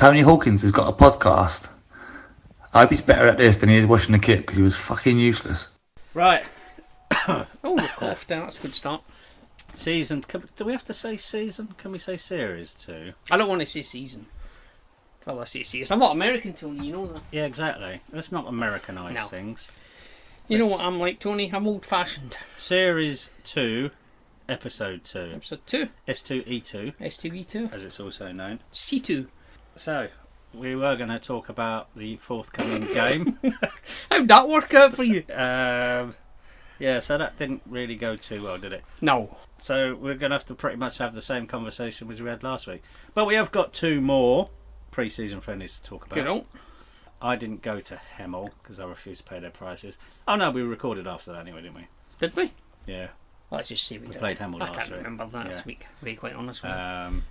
Tony Hawkins has got a podcast. I hope he's better at this than he is washing the kit because he was fucking useless. Right. Oh, we've coughed out. That's a good start. Season. Do we have to say season? Can we say series too? I don't want to say season. Well, I say season. I'm not American, Tony. You know that. Yeah, exactly. Let's not Americanise No. things. You know what I'm like, Tony? I'm old-fashioned. Series 2, Episode 2. Episode 2. S2E2. S2E2. As it's also known. C2. So, we were going to talk about the forthcoming game. How'd that work out for you? Yeah, so that didn't really go too well, did it? No. So we're going to have to pretty much have the same conversation as we had last week. But we have got 2 more pre-season friendlies to talk about. You don't? I didn't go to Hemel because I refused to pay their prices. Oh no, we recorded after that anyway, didn't we? Did we? Yeah. Let's just see. We did. played Hemel I last can't week. remember that Yeah. week, to be quite honest with you.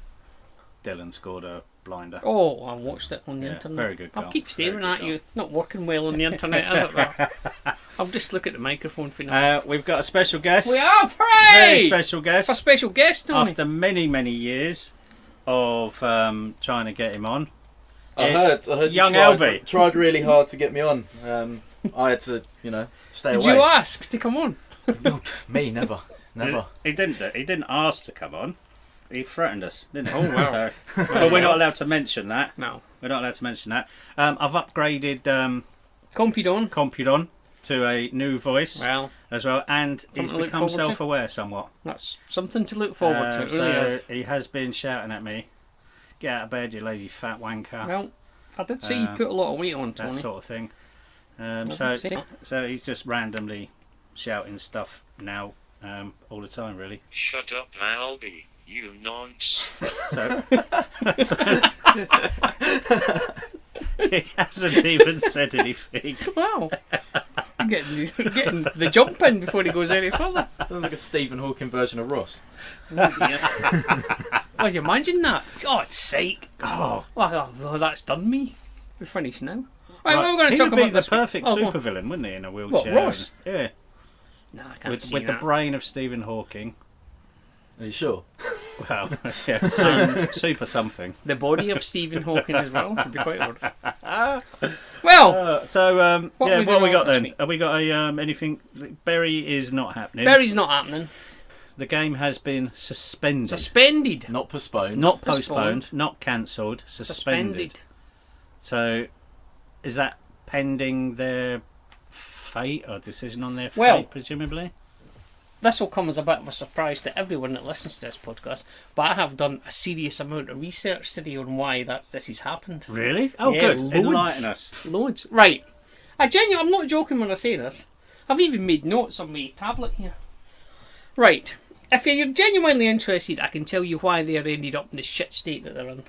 Dylan scored a blinder. Oh, I watched it on the Yeah, internet. very good I'll goal. keep staring Very at good you. Not working well on the internet, is it? That? I'll just look at the microphone for now. We've got a special guest. We have, Very hooray! special guest. A special guest, Tony. After many, many years of trying to get him on. I heard you Young Alby. tried really hard to get me on. I had to, stay Did away. you ask to come on? Me, never. He didn't ask to come on. He threatened us, didn't he? Oh, wow. So, but we're not allowed to mention that. No. We're not allowed to mention that. I've upgraded Compudon. to a new voice Well, as well, and he's something to look become forward to. self-aware somewhat. that's something to look forward to. It So really is. he has been shouting at me, "Get out of bed, you lazy fat wanker," Well, I did say you put a lot of weight on, that Tony. sort of thing. I So did say. so he's just randomly shouting stuff now all the time, really. Shut up, Alby, you nonce. So he hasn't even said anything. Wow. getting the jump in before he goes any further. Sounds like a Stephen Hawking version of Ross. Would you imagine that? God's sake. Oh, Well, that's done me. We're finished now. Right, right. what we're going to He talk would be about the this week. perfect Oh, go on. supervillain, wouldn't he, in a wheelchair? What, Ross? Yeah, Nah, I can't with see the that. brain of Stephen Hawking. Are you sure? Well, yeah, super something. The body of Stephen Hawking as well. Could be quite odd. Well, What we have we doing got this then? week? Have we got anything? Bury is not happening. Bury's not happening. The game has been suspended. Suspended. Not postponed. Not postponed. postponed, not cancelled, suspended. So, is that pending their fate or decision on their fate, Well- presumably? This will come as a bit of a surprise to everyone that listens to this podcast, but I have done a serious amount of research today on why this has happened. Really? Oh, Yeah, good. loads. Enlighten us. Loads. Right. I'm not joking when I say this. I've even made notes on my tablet here. Right. If you're genuinely interested, I can tell you why they're ended up in the shit state that they're in.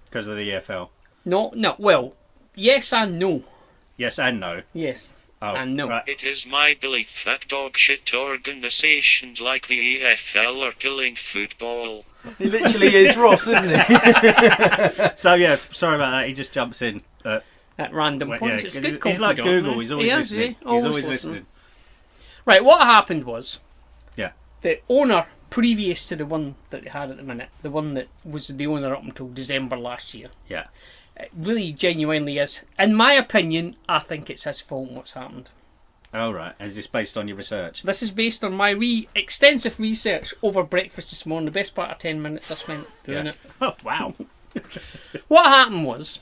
Because of the EFL. No. Well, yes and no. Yes and no. Yes. Oh, And no. Right. It is my belief that dogshit organisations like the EFL are killing football. He literally is Ross, isn't he? So, yeah, sorry about that. He just jumps in. At random Well, points. yeah, It's 'cause good he's like confidant, Google. isn't He's he? always He is, listening. yeah. He's always listening. Right, what happened was Yeah. the owner, previous to the one that they had at the minute, the one that was the owner up until December last year, Yeah. it really genuinely is, in my opinion, I think it's his fault what's happened. Oh, right. Is this based on your research? This is based on my extensive research over breakfast this morning, the best part of 10 minutes I spent doing Yeah. it. Oh, wow. What happened was,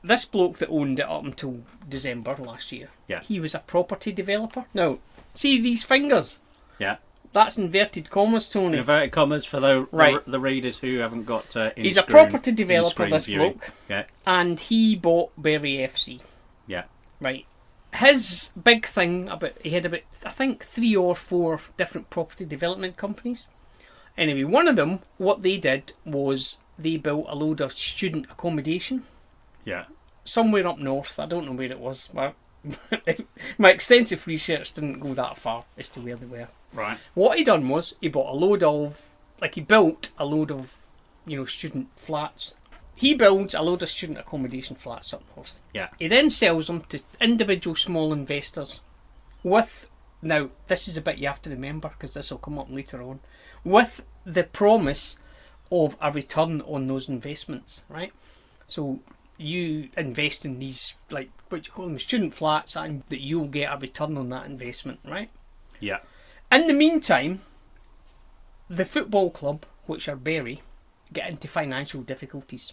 this bloke that owned it up until December last year, Yeah. he was a property developer. Now, see these fingers? Yeah. That's inverted commas, Tony. Inverted commas for the Right. the readers who haven't got He's a property developer, this viewing. bloke, Yeah. and he bought Bury FC. Yeah. Right. His big thing he had about, I think, 3 or 4 different property development companies. Anyway, one of them, what they did was they built a load of student accommodation Yeah. somewhere up north. I don't know where it was. My extensive research didn't go that far as to where they were. Right. What he done was he built a load of, he built a load of, student flats. He builds a load of student accommodation flats up north. Yeah. He then sells them to individual small investors with, now this is a bit you have to remember because this will come up later on, with the promise of a return on those investments, right? So you invest in these, like, what you call them, student flats, and that you'll get a return on that investment, right? Yeah. In the meantime, the football club, which are Bury, get into financial difficulties.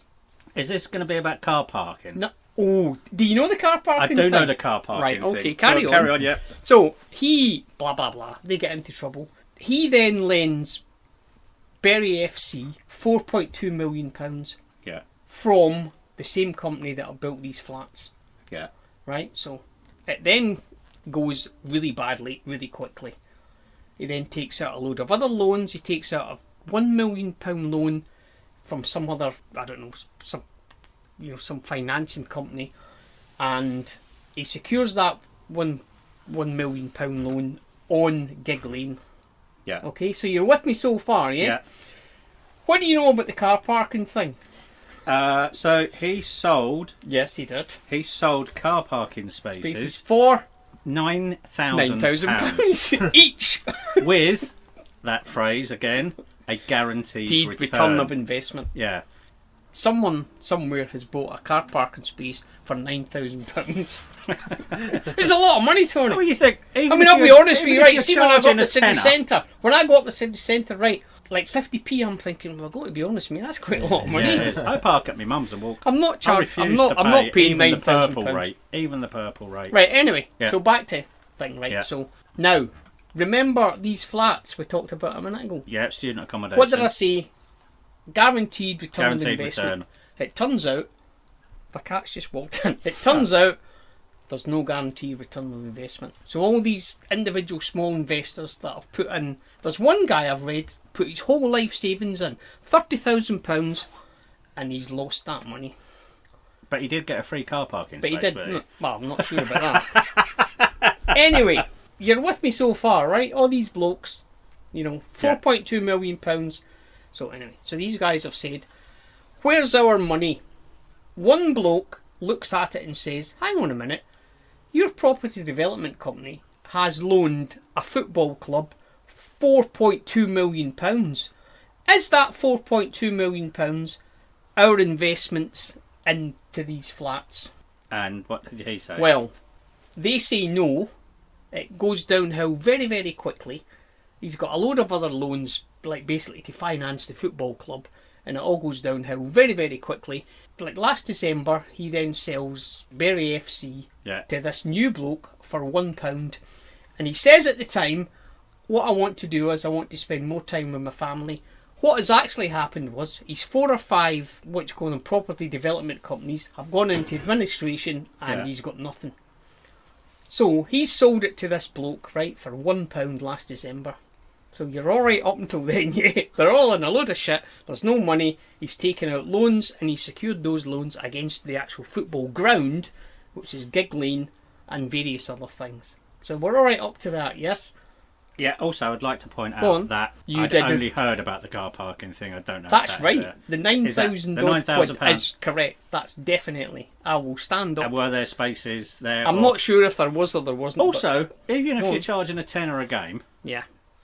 Is this going to be about car parking? No. Oh, do you know the car parking I do know thing? the car parking Right, thing. okay, carry on. Carry on, yeah. So, he, blah, blah, blah, they get into trouble. He then lends Bury FC £4.2 million Yeah. from the same company that have built these flats. Yeah. Right? So, it then goes really badly, really quickly. He then takes out a load of other loans. He takes out a £1 million loan from some other, I don't know, some financing company, and he secures that £1 million loan on Gig Lane. Yeah. Okay, so you're with me so far, yeah? Yeah. What do you know about the car parking thing? So he sold Yes, he did. car parking spaces Spaces for £9,000 each. with that phrase again, a guaranteed return of investment. Yeah. Someone somewhere has bought a car parking space for £9,000. It's a lot of money, Tony. What do you think? I mean, I'll be honest with you, right? See, when I go up the city centre, right, like 50p, I'm thinking, well, I've got to be honest with me, that's quite a lot of money. Yeah, it is. I park at my mum's and walk. I'm not charged. I'm not paying even the £9,000. purple rate. Even the purple rate. Right. Anyway, Yeah. so back to thing, right? Yeah. So now, remember these flats we talked about a minute ago. Yeah, student accommodation. What did I say? Guaranteed return on Guaranteed investment. return. It turns out, the cat's just walked in. It turns out there's no guaranteed return on investment. So all these individual small investors that have put in, there's one guy I've read put his whole life savings in, £30,000, and he's lost that money. But he did get a free car parking But space. he did. didn't he? Well, I'm not sure about that. Anyway, you're with me so far, right? All these blokes, £4.2 million. So anyway, so these guys have said, where's our money? One bloke looks at it and says, hang on a minute, your property development company has loaned a football club £4.2 million. Is that £4.2 million our investments into these flats? And what did he say? Well, they say no. It goes downhill very, very quickly. He's got a load of other loans, like basically to finance the football club, and it all goes downhill very, very quickly. Like last December, he then sells Bury FC to this new bloke for £1, and he says at the time, what I want to do is I want to spend more time with my family. What has actually happened was he's 4 or 5, what you call them, property development companies have gone into administration, and he's got nothing. So he's sold it to this bloke, right, for £1 last December. So you're alright up until then, yeah. They're all in a load of shit, there's no money, he's taken out loans, and he secured those loans against the actual football ground, which is Gig Lane, and various other things. So we're alright up to that, yes? Yeah, also I'd like to point out that I'd only heard about the car parking thing. I don't know That's if that right. The £9,000 £9,000 is correct. That's definitely. I will stand up. And were there spaces there? I'm not sure if there was or there wasn't. Also, even if you're charging a tenner a game,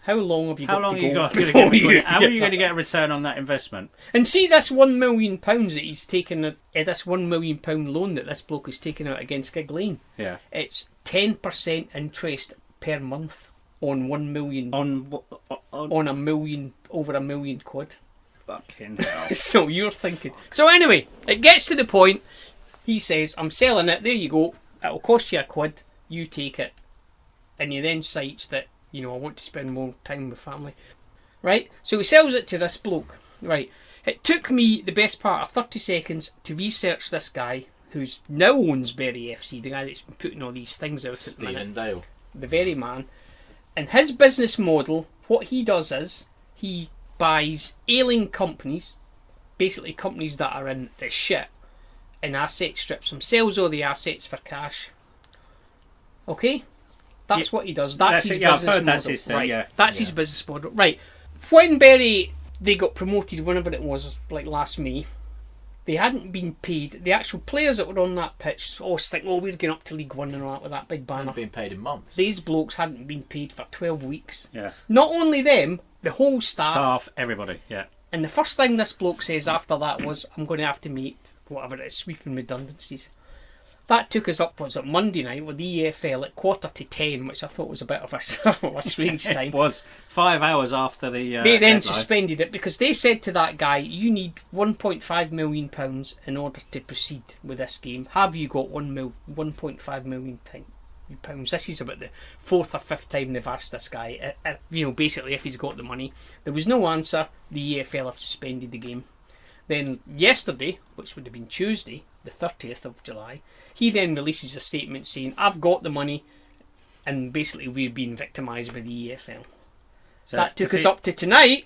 how long have you got to go before you how are you going to get a return on that investment? And see this £1 million that he's taken, this £1 million loan that this bloke has taken out against Gig Lane. Yeah, it's 10% interest per month. On 1 million. On a million, over £1 million. Fucking hell. So you're thinking. So anyway, it gets to the point. He says, I'm selling it. There you go. It'll cost you £1. You take it. And he then cites that, I want to spend more time with family. Right? So he sells it to this bloke. Right? It took me the best part of 30 seconds to research this guy who's now owns Bury FC, the guy that's been putting all these things out at the minute. Stephen Dale. The very man. And his business model, what he does is he buys ailing companies, basically companies that are in the shit, and asset strips them, sells all the assets for cash. Okay? That's what he does. That's his business model. That's his thing, right. That's his business model. Right. When Bury, they got promoted, whenever it was, like last May, they hadn't been paid. The actual players that were on that pitch, we're going up to League One and all that with that big banner. Hadn't been paid in months. These blokes hadn't been paid for 12 weeks. Yeah. Not only them, the whole staff. Everybody, yeah. And the first thing this bloke says after that was, I'm going to have to meet whatever it is, sweeping redundancies. That took us up, was it Monday night with the EFL at 10:45, which I thought was a bit of a strange time. It was 5 hours after the They then deadline. suspended it because they said to that guy, you need £1.5 million in order to proceed with this game. Have you got £1.5 million? This is about the 4th or 5th time they've asked this guy, basically if he's got the money. There was no answer. The EFL have suspended the game. Then yesterday, which would have been Tuesday, the 30th of July, he then releases a statement saying, I've got the money, and basically we're being victimised by the EFL. So that took us up to tonight.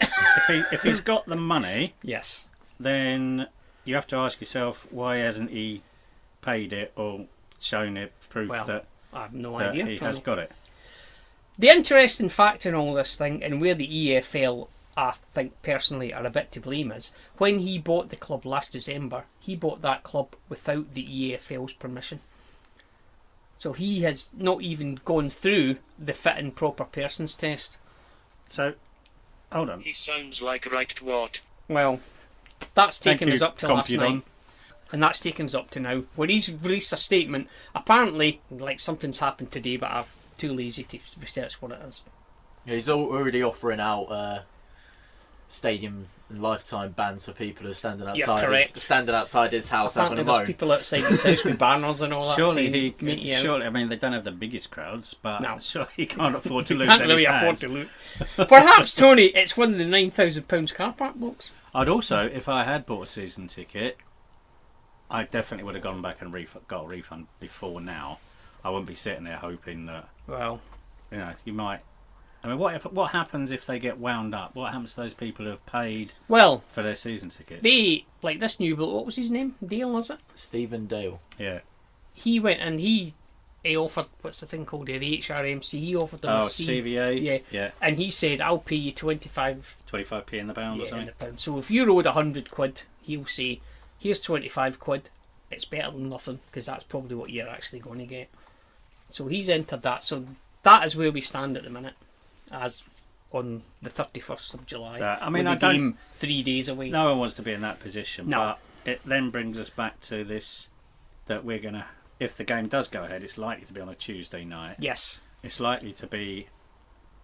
If he's got the money, Yes. then you have to ask yourself, why hasn't he paid it or shown it proof that I have no that idea. he has got it? The interesting factor in all this thing, and where the EFL, I think personally, are a bit to blame, is when he bought the club last December, he bought that club without the EFL's permission. So he has not even gone through the fit and proper persons test. So, hold on. He sounds like right twat. Well, that's Thank taken you, us up to last Compudon. night. And that's taken us up to now, where he's released a statement. Apparently, like something's happened today, but I'm too lazy to research what it is. Yeah, he's already offering out stadium and lifetime bans for people who are standing outside his house having Apparently, a there's moan. people outside his house with banners and all that. Surely saying, "Meet you out." surely. I mean, they don't have the biggest crowds, but No. surely he can't afford to lose Can't any really fans. afford to loot. Perhaps, Tony, it's one of the £9,000 car park books. I'd also, if I had bought a season ticket, I definitely would have gone back and got a refund before now. I wouldn't be sitting there hoping that, Well, you might. I mean, what happens if they get wound up? What happens to those people who have paid well, for their season tickets? they, like this new bloke, what was his name? Dale, is it? Stephen Dale. Yeah. He went and he offered, what's the thing called there, the HRMC, he offered them a C. CVA. Yeah. Yeah. And he said, I'll pay you 25 25p in the pound or in something. the pound. So if you owed £100, he'll say, here's 25 quid. It's better than nothing, because that's probably what you're actually going to get. So he's entered that. So that is where we stand at the minute, as on the 31st of July. So, I mean, with I the don't- game 3 days away. No one wants to be in that position, No. but it then brings us back to this, that we're going to, if the game does go ahead, it's likely to be on a Tuesday night. Yes. It's likely to be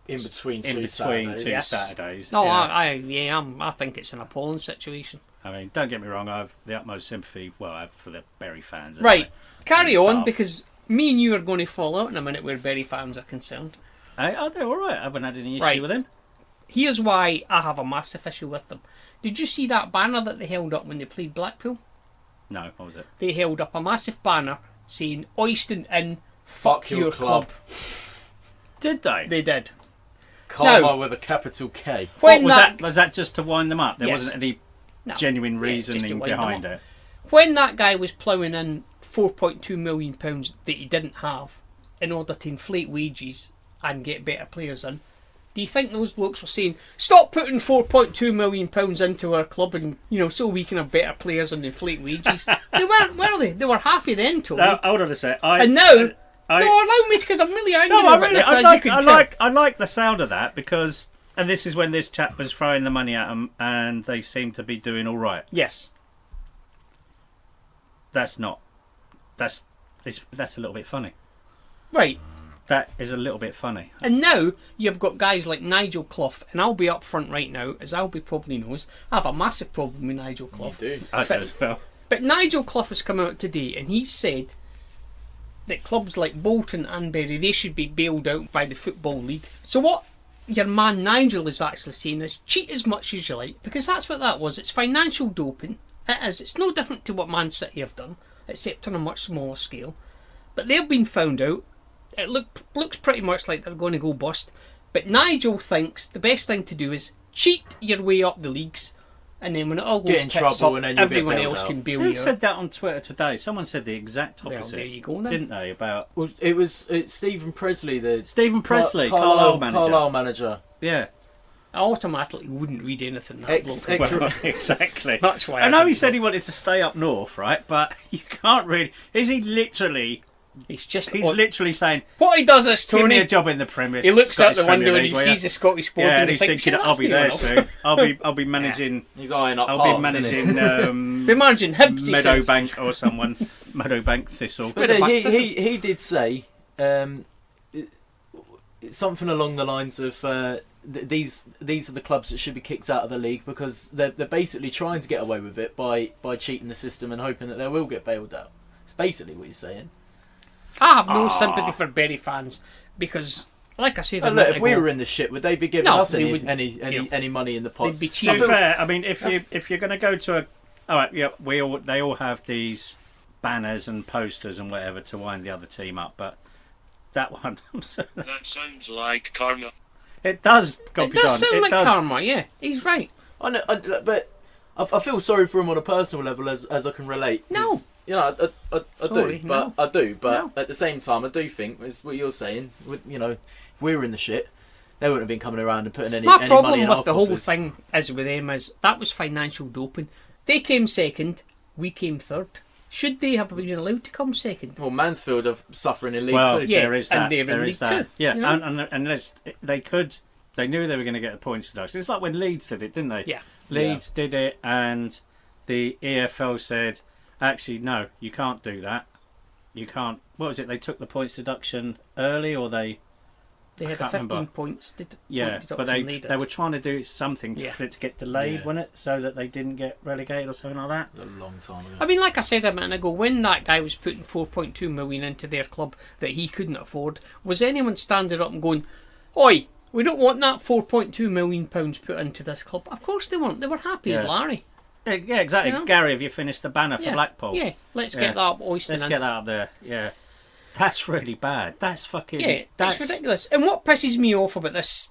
In between in two between Saturdays. two Yes. Saturdays. No, Yeah. I think it's an appalling situation. I mean, don't get me wrong, I have the utmost sympathy, for the Bury fans. Right, anyway, carry and on, staff. because me and you are going to fall out in a minute where Bury fans are concerned. Oh, they're alright. I haven't had any issue Right. with them. Here's why I have a massive issue with them. Did you see that banner that they held up when they played Blackpool? No, what was it? They held up a massive banner saying, Oyston in, fuck your club. Did they? They did. Karma No. with a capital K. When was that? Was that just to wind them up? There Yes. wasn't any No. genuine Yeah, it's just to reasoning wind them behind up. it. When that guy was ploughing in £4.2 million that he didn't have in order to inflate wages and get better players in, do you think those blokes were saying, stop putting £4.2 million into our club and, so we can have better players and inflate wages? They weren't, were they? They were happy then, Tony. No, hold on a sec. And now, no, allow me, because I'm really angry about this, as you can tell. I like the sound of that because, and this is when this chap was throwing the money at them, and they seem to be doing all right. Yes. That's a little bit funny. Right. That is a little bit funny. And now you've got guys like Nigel Clough, and I'll be up front right now, as Alby probably knows, I have a massive problem with Nigel Clough. You do. I do as well. But Nigel Clough has come out today and he's said that clubs like Bolton and Bury, they should be bailed out by the Football League. So what your man Nigel is actually saying is cheat as much as you like, because that's what that was. It's financial doping. It is. It's no different to what Man City have done, except on a much smaller scale. But they've been found out. It looks pretty much like they're going to go bust. But Nigel thinks the best thing to do is cheat your way up the leagues, and then when it all goes Get in tits trouble up, and then you'll get everyone bailed else out. can bail Who you out. said that on Twitter today? Someone said the exact Well, opposite. there you go then. Didn't they? About Well, it's Stephen Presley, the Stephen Presley, Carlisle manager. Carlisle manager. Yeah. I automatically wouldn't read anything that Ex- bloke. ex- Well, exactly. That's why I know he didn't said he wanted to stay up north, right? But you can't really. Is he literally He's literally saying, what he does is, Tony, give me a job in the Premier. he looks out the Premier window and League, he sees the Scottish board and and he he's thinks, thinking, I'll be there soon. I'll be managing. He's eyeing up I'll Hearts, be managing. Be managing Hibs, he says. Meadowbank or someone. Meadowbank Thistle. But he did say something along the lines of these are the clubs that should be kicked out of the league because they're basically trying to get away with it by cheating the system and hoping that they will get bailed out. It's basically what he's saying. I have no sympathy for Bury fans because, like I said, look, if we were in the shit, would they be giving us any money in the pot? They'd be To cheap. be fair, I mean, if you're going to go to a, all right, yeah, they all have these banners and posters and whatever to wind the other team up, but that one, That sounds like karma. it does. It does sound like karma, yeah. He's right. I know, but I feel sorry for him on a personal level as I can relate. No. You know, I Sorry, do, but no. at the same time, I do think, as what you're saying, if we were in the shit, they wouldn't have been coming around and putting any My money problem in with our the whole coffers. thing is with them is that was financial doping. They came second, we came third. Should they have been allowed to come second? Well, Mansfield are suffering in League Well, Two. Yeah, there is and that. they're in There League is that. Two, Yeah, you know? and unless they knew they were going to get a points deduction. It's like when Leeds did it, didn't they? Yeah. Leeds did it, and the EFL said, actually, no, you can't do that. You can't. What was it? They took the points deduction early, or they They had a can't 15 remember. points. Yeah, but they were trying to do something Yeah. for it to get delayed, Yeah. wasn't it? So that they didn't get relegated or something like that. A long time ago. I mean, like I said a minute ago, when that guy was putting 4.2 million into their club that he couldn't afford, was anyone standing up and going, "Oi, we don't want that 4.2 million pounds put into this club"? Of course they weren't. They were happy as Yeah. Larry. Yeah, exactly. You know? Gary, have you finished the banner for Yeah, Blackpool? yeah. Let's Yeah. get that up, oyster. Let's get that up there. Yeah, that's really bad. That's fucking. Yeah, that's it's ridiculous. And what pisses me off about this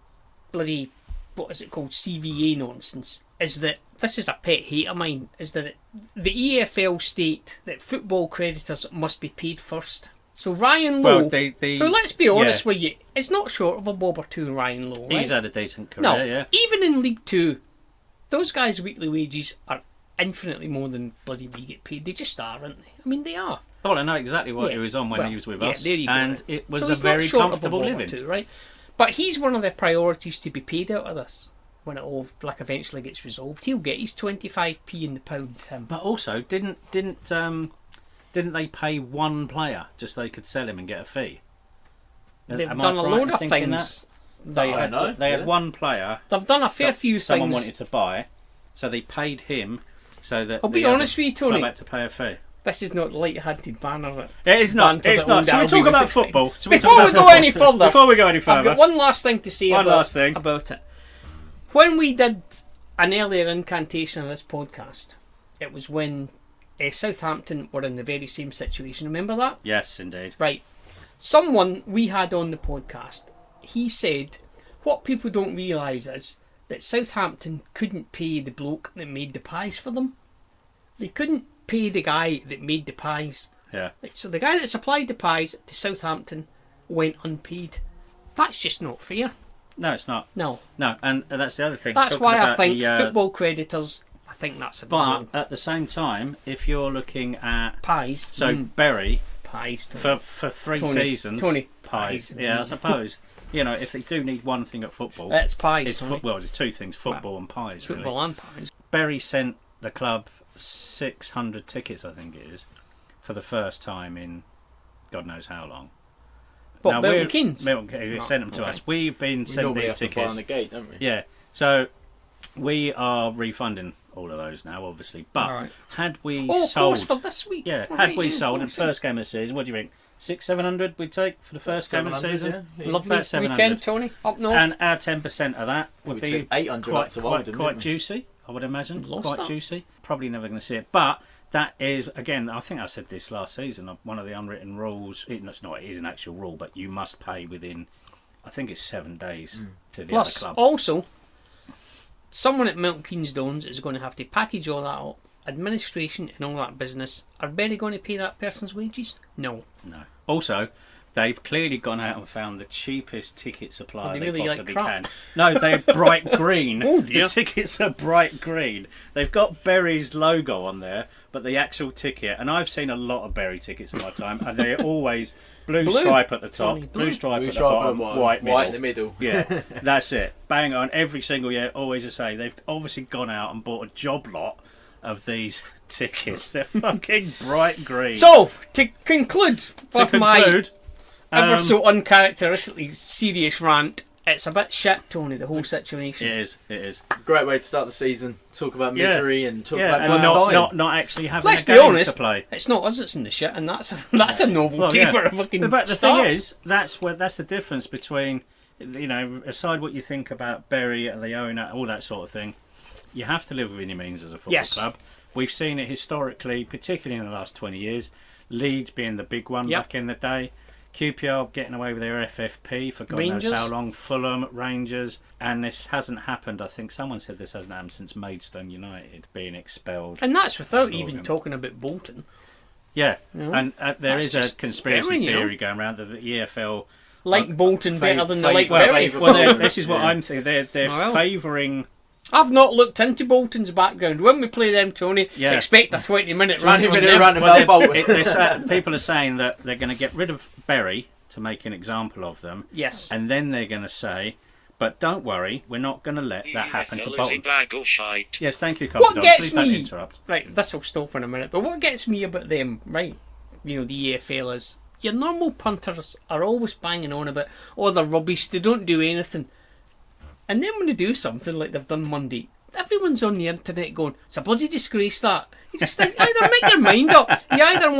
bloody, what is it called, CVA nonsense, is that this is a pet hate of mine, is that the EFL state that football creditors must be paid first. So Ryan Lowe, who, let's be honest with you, is not short of a bob or two, Ryan Lowe, right? He's had a decent career, No, yeah. even in League Two, those guys' weekly wages are infinitely more than bloody we get paid. They just are, aren't they? I mean, they are. Well, I know exactly what Yeah, he was on when well, he was with yeah, us, there you go, and right. it was So a he's not very short of a comfortable bob or living. two, right? But he's one of the priorities to be paid out of this when it all eventually gets resolved. He'll get his 25p in the pound. But also, didn't they pay one player just so they could sell him and get a fee? They've Am I done a right load in of thinking things. They I had, know, they had yeah. one player. They've done a fair that few someone things. wanted to buy, so they paid him so that. I'll be the other honest with you, club Tony. had to pay a fee. This is not the light-handed banner of it. It is not. Banter It's that not. old Shall we Alby talk was about expecting. football? Shall Before talk we about go any football? further, Before we go any I've further, got one last thing to say One last thing. about it. When we did an earlier incantation of this podcast, it was when Southampton were in the very same situation. Remember that? yes, indeed. Right. Someone we had on the podcast, he said, what people don't realise is that Southampton couldn't pay the bloke that made the pies for them. They couldn't pay the guy that made the pies. Yeah. So the guy that supplied the pies to Southampton went unpaid. That's just not fair. No, it's not. No. No, and that's the other thing. That's Talking why I about think the, football creditors, I think that's a bit But wrong. at the same time, if you're looking at Pies. so Bury Pies. Tony. for three Tony, seasons, Tony, pies. pies. Yeah, I suppose. You know, if they do need one thing at football, It's pies. it's Tony. football. It's two things: football and pies. Really. Football and pies. Bury sent the club 600 tickets, I think it is, for the first time in God knows how long. What, Now, Milton we're- Keynes? Milton Keynes sent them to okay. us. We've been We sent normally these have to buy tickets. on the gate, don't we? Yeah, so we are refunding all of those now, obviously. But Alright. had we Oh, of sold, course, for this week. yeah, Right, had we yeah, sold in of the first game of the season, what do you think? 700 we'd take for the first game of the 700, season. yeah. Lovely About 700. weekend, Tony. Up north. And our 10% of that would We be took 800 up to Walden, quite didn't we? juicy, I would imagine. Lost Quite that. juicy. Probably never going to see it. But that is, again, I think I said this last season, one of the unwritten rules. It is an actual rule, but you must pay within, I think it's 7 days to the Plus, other club. also, someone at Milton Keynes Dons is going to have to package all that up. Administration and all that business. Are Bury going to pay that person's wages? No. No. Also, They've clearly gone out and found the cheapest ticket supplier they they really like possibly crap. can. No, they're bright green. Oh, dear. The tickets are bright green. They've got Berry's logo on there, but the actual ticket, and I've seen a lot of Berry tickets in my time, and they're always blue stripe at the top, Tony, blue stripe Blue at the stripe bottom, white middle. in the middle. Yeah, that's it. Bang on every single year. Always the same. They've obviously gone out and bought a job lot of these tickets. They're fucking bright green. So, to conclude to with my conclude, ever so uncharacteristically serious rant, it's a bit shit, Tony, the whole situation. it is. It is. Great way to start the season. Talk about misery and talk Yeah, about and clubs dying. not actually having Let's a be game honest, to play. it's not us that's in the shit, and that's a novelty Well, yeah. for a fucking But the start. thing is, that's the difference between, aside what you think about Bury and the owner, all that sort of thing. You have to live within your means as a football Yes. club. We've seen it historically, particularly in the last 20 years. Leeds being the big one Yep. back in the day. QPR getting away with their FFP for God Rangers. knows how long. Fulham, Rangers. And this hasn't happened. I think someone said this hasn't happened since Maidstone United being expelled. And that's without even Morgan. talking about Bolton. Yeah, No, and there that's is a just conspiracy Bury, you know. theory going around that the EFL... Like Bolton better than the like favour- Bury. favour- Well, this is what Yeah. I'm thinking. They're Well. favouring... I've not looked into Bolton's background. When we play them, Tony, Yeah. expect a 20-minute run. 20-minute run about Bolton. People are saying that they're going to get rid of Bury to make an example of them, Yes. and then they're going to say, but don't worry, we're not going to let that happen to EFL is a Bolton. bag of shite. Yes, thank you, What Commodore. gets Please don't me- interrupt. Right, this will stop in a minute. But what gets me about them, right, the EFL is your normal punters are always banging on about, oh, they're rubbish, they don't do anything. And then when they do something like they've done Monday, everyone's on the internet going, it's a bloody disgrace that. You just think, either make your mind up. You either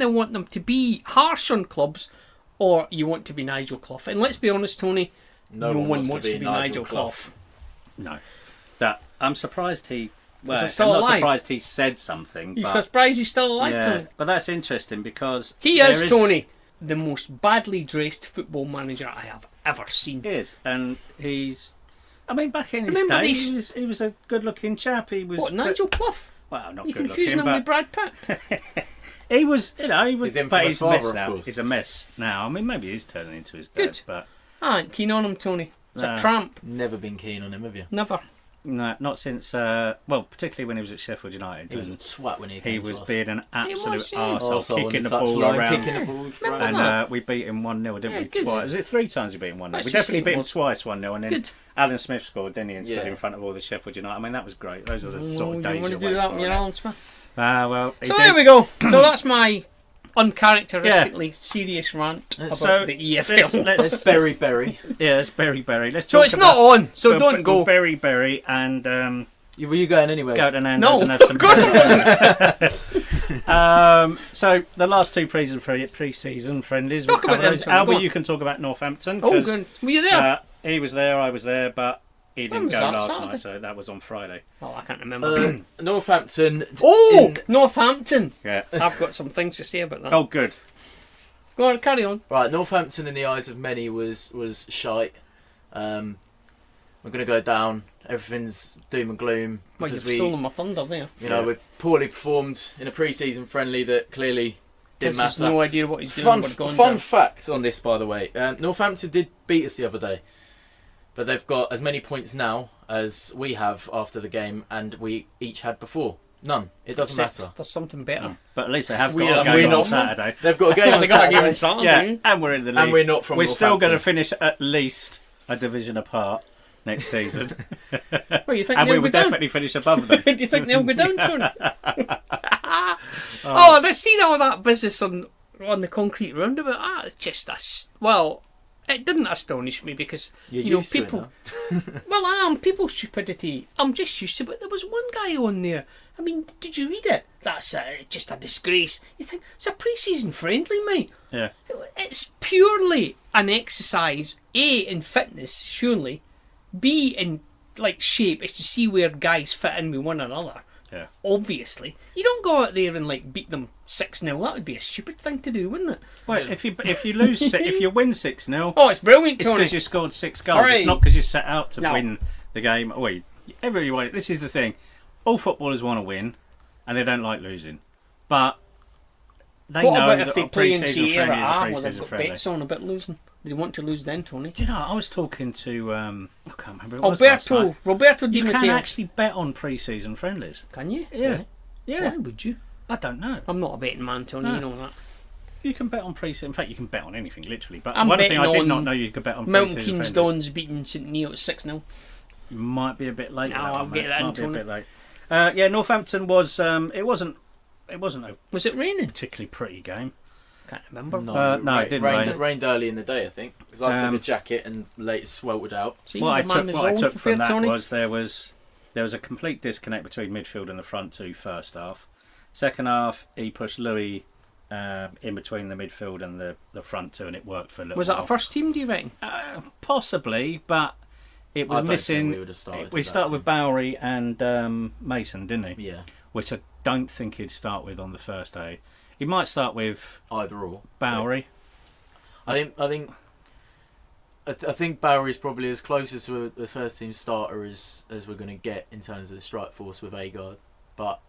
want them to be harsh on clubs, or you want to be Nigel Clough. And let's be honest, Tony, no one wants to be Nigel Clough. No. I'm surprised he... Well, Is he I'm still not alive? surprised he said something. You're but, surprised he's still alive, yeah, Tony? but that's interesting because... He there is, Tony, the most badly dressed football manager I have ever seen. He is, and he's... I mean, back in his Remember day, these- he was a good-looking chap. He was... What, Nigel Clough? Well, not You good-looking, confusing him but... with Brad Pitt? He was, he was, His infamous but he's a father, mess of now. course. He's a mess now. I mean, maybe he's turning into his dad, Good. but I ain't keen on him, Tony. He's No. a tramp. Never been keen on him, have you? Never. no, not since. Well, particularly when he was at Sheffield United. He was a and twat when he he came was to us. being an absolute was, yeah. arsehole, Arsehole on kicking the touchline, ball around. picking the balls Remember around. that? And we beat him 1-0, didn't Yeah, we? good. Twice. Was it 3 times we beat him 1-0? Let's We just definitely say beat it him was. twice 1-0, and then Good. Alan Smith scored, didn't he? And stood Yeah. in front of all the Sheffield United. I mean, that was great. Those are the sort of you days want you to do that when you're Alan Smith? well, he So did. there we go. So that's my uncharacteristically serious rant about So, the EFL. Let's bury. Yeah, it's Berry. Let's So talk it's about, not on, so don't go. Berry, and Were you going anyway? go to Nando's No, and have some. of course it wasn't. So the last two pre-season friendlies. Talk about them, Tony, go Albie, on. you can talk about Northampton. Oh, 'cause, good. Were you there? he was there, I was there, but he When didn't was go that, last Saturday? night, so that was on Friday. Oh, I can't remember. Northampton. Oh, Northampton. Yeah. I've got some things to say about that. Oh, good. Go on, carry on. Right, Northampton in the eyes of many was shite. We're going to go down. Everything's doom and gloom Well, you've because stolen my thunder there. we poorly performed in a pre-season friendly that clearly didn't This has matter. no idea what he's doing. Fun, what's going fun down. fact on this, by the way. Northampton did beat us the other day, but they've got as many points now as we have after the game, and we each had before. None. It doesn't matter. There's something better. But at least they have We're got a not- game on not- Saturday. They've got a game on They got a game Saturday, on Saturday. Yeah, and we're in the league. and we're not from We're still going to Northampton. finish at least a division apart next season. Well, you think And we they'll will go down? definitely finish above them. Do you think they'll go down, Tony? Oh, they've seen all that business on the concrete roundabout. It's just well, it didn't astonish me because You're you know used to it people. now. Well, people's stupidity. I'm just used to it. There was one guy on there. I mean, did you read it? That's just a disgrace. You think it's a pre-season friendly, mate? Yeah. It's purely an exercise. A, in fitness, surely. B, in like shape. It's to see where guys fit in with one another. Yeah. Obviously, you don't go out there and like beat them 6-0. That would be a stupid thing to do, wouldn't it? Well, if you lose, if you win 6-0, Oh, it's brilliant, it's Tony. because you scored 6 goals. Hooray. It's not because you set out to No. win the game. Wait, everybody. This is the thing. All footballers want to win, and they don't like losing. But they What know about if that they a play in pre-season Sierra friendly is a where they've pre-season got friendly. bets on about losing? They want to lose then, Tony. Do you know, I was talking to, I can't remember who it was last Roberto night. Di You can Matteo. actually bet on pre-season friendlies. Can you? Yeah. Yeah. Why would you? I don't know. I'm not a betting man, Tony. No. You know that. You can bet on pre-season. In fact, you can bet on anything, literally. But I'm one thing I betting did not on know you could bet on Mountain pre-season Keynes friendlies. Dons beating St Neo at 6-0. You might be a bit late. No, with that I'll one, get mate. that in, Might be a Tony. bit late. Yeah, Northampton was. It wasn't a Was it raining? particularly pretty game. Can't remember. No, it didn't rain. It rained early in the day, I think, because I took a jacket and later sweltered out. See, What I the man took, is what I always took from prepared, that Tony. was there was a complete disconnect between midfield and the front two first half. Second half, he pushed Louis in between the midfield and the front two, and it worked for a little Was while. that a first team, do you reckon? Possibly, but it I was don't missing. think we would have started. We with started that with Bowery and Mason, didn't he? yeah, Which I don't think he'd start with on the first day. He might start with either or. Bowery. I think Bowery's probably as close as to the first team starter as we're going to get in terms of the strike force with Agard, but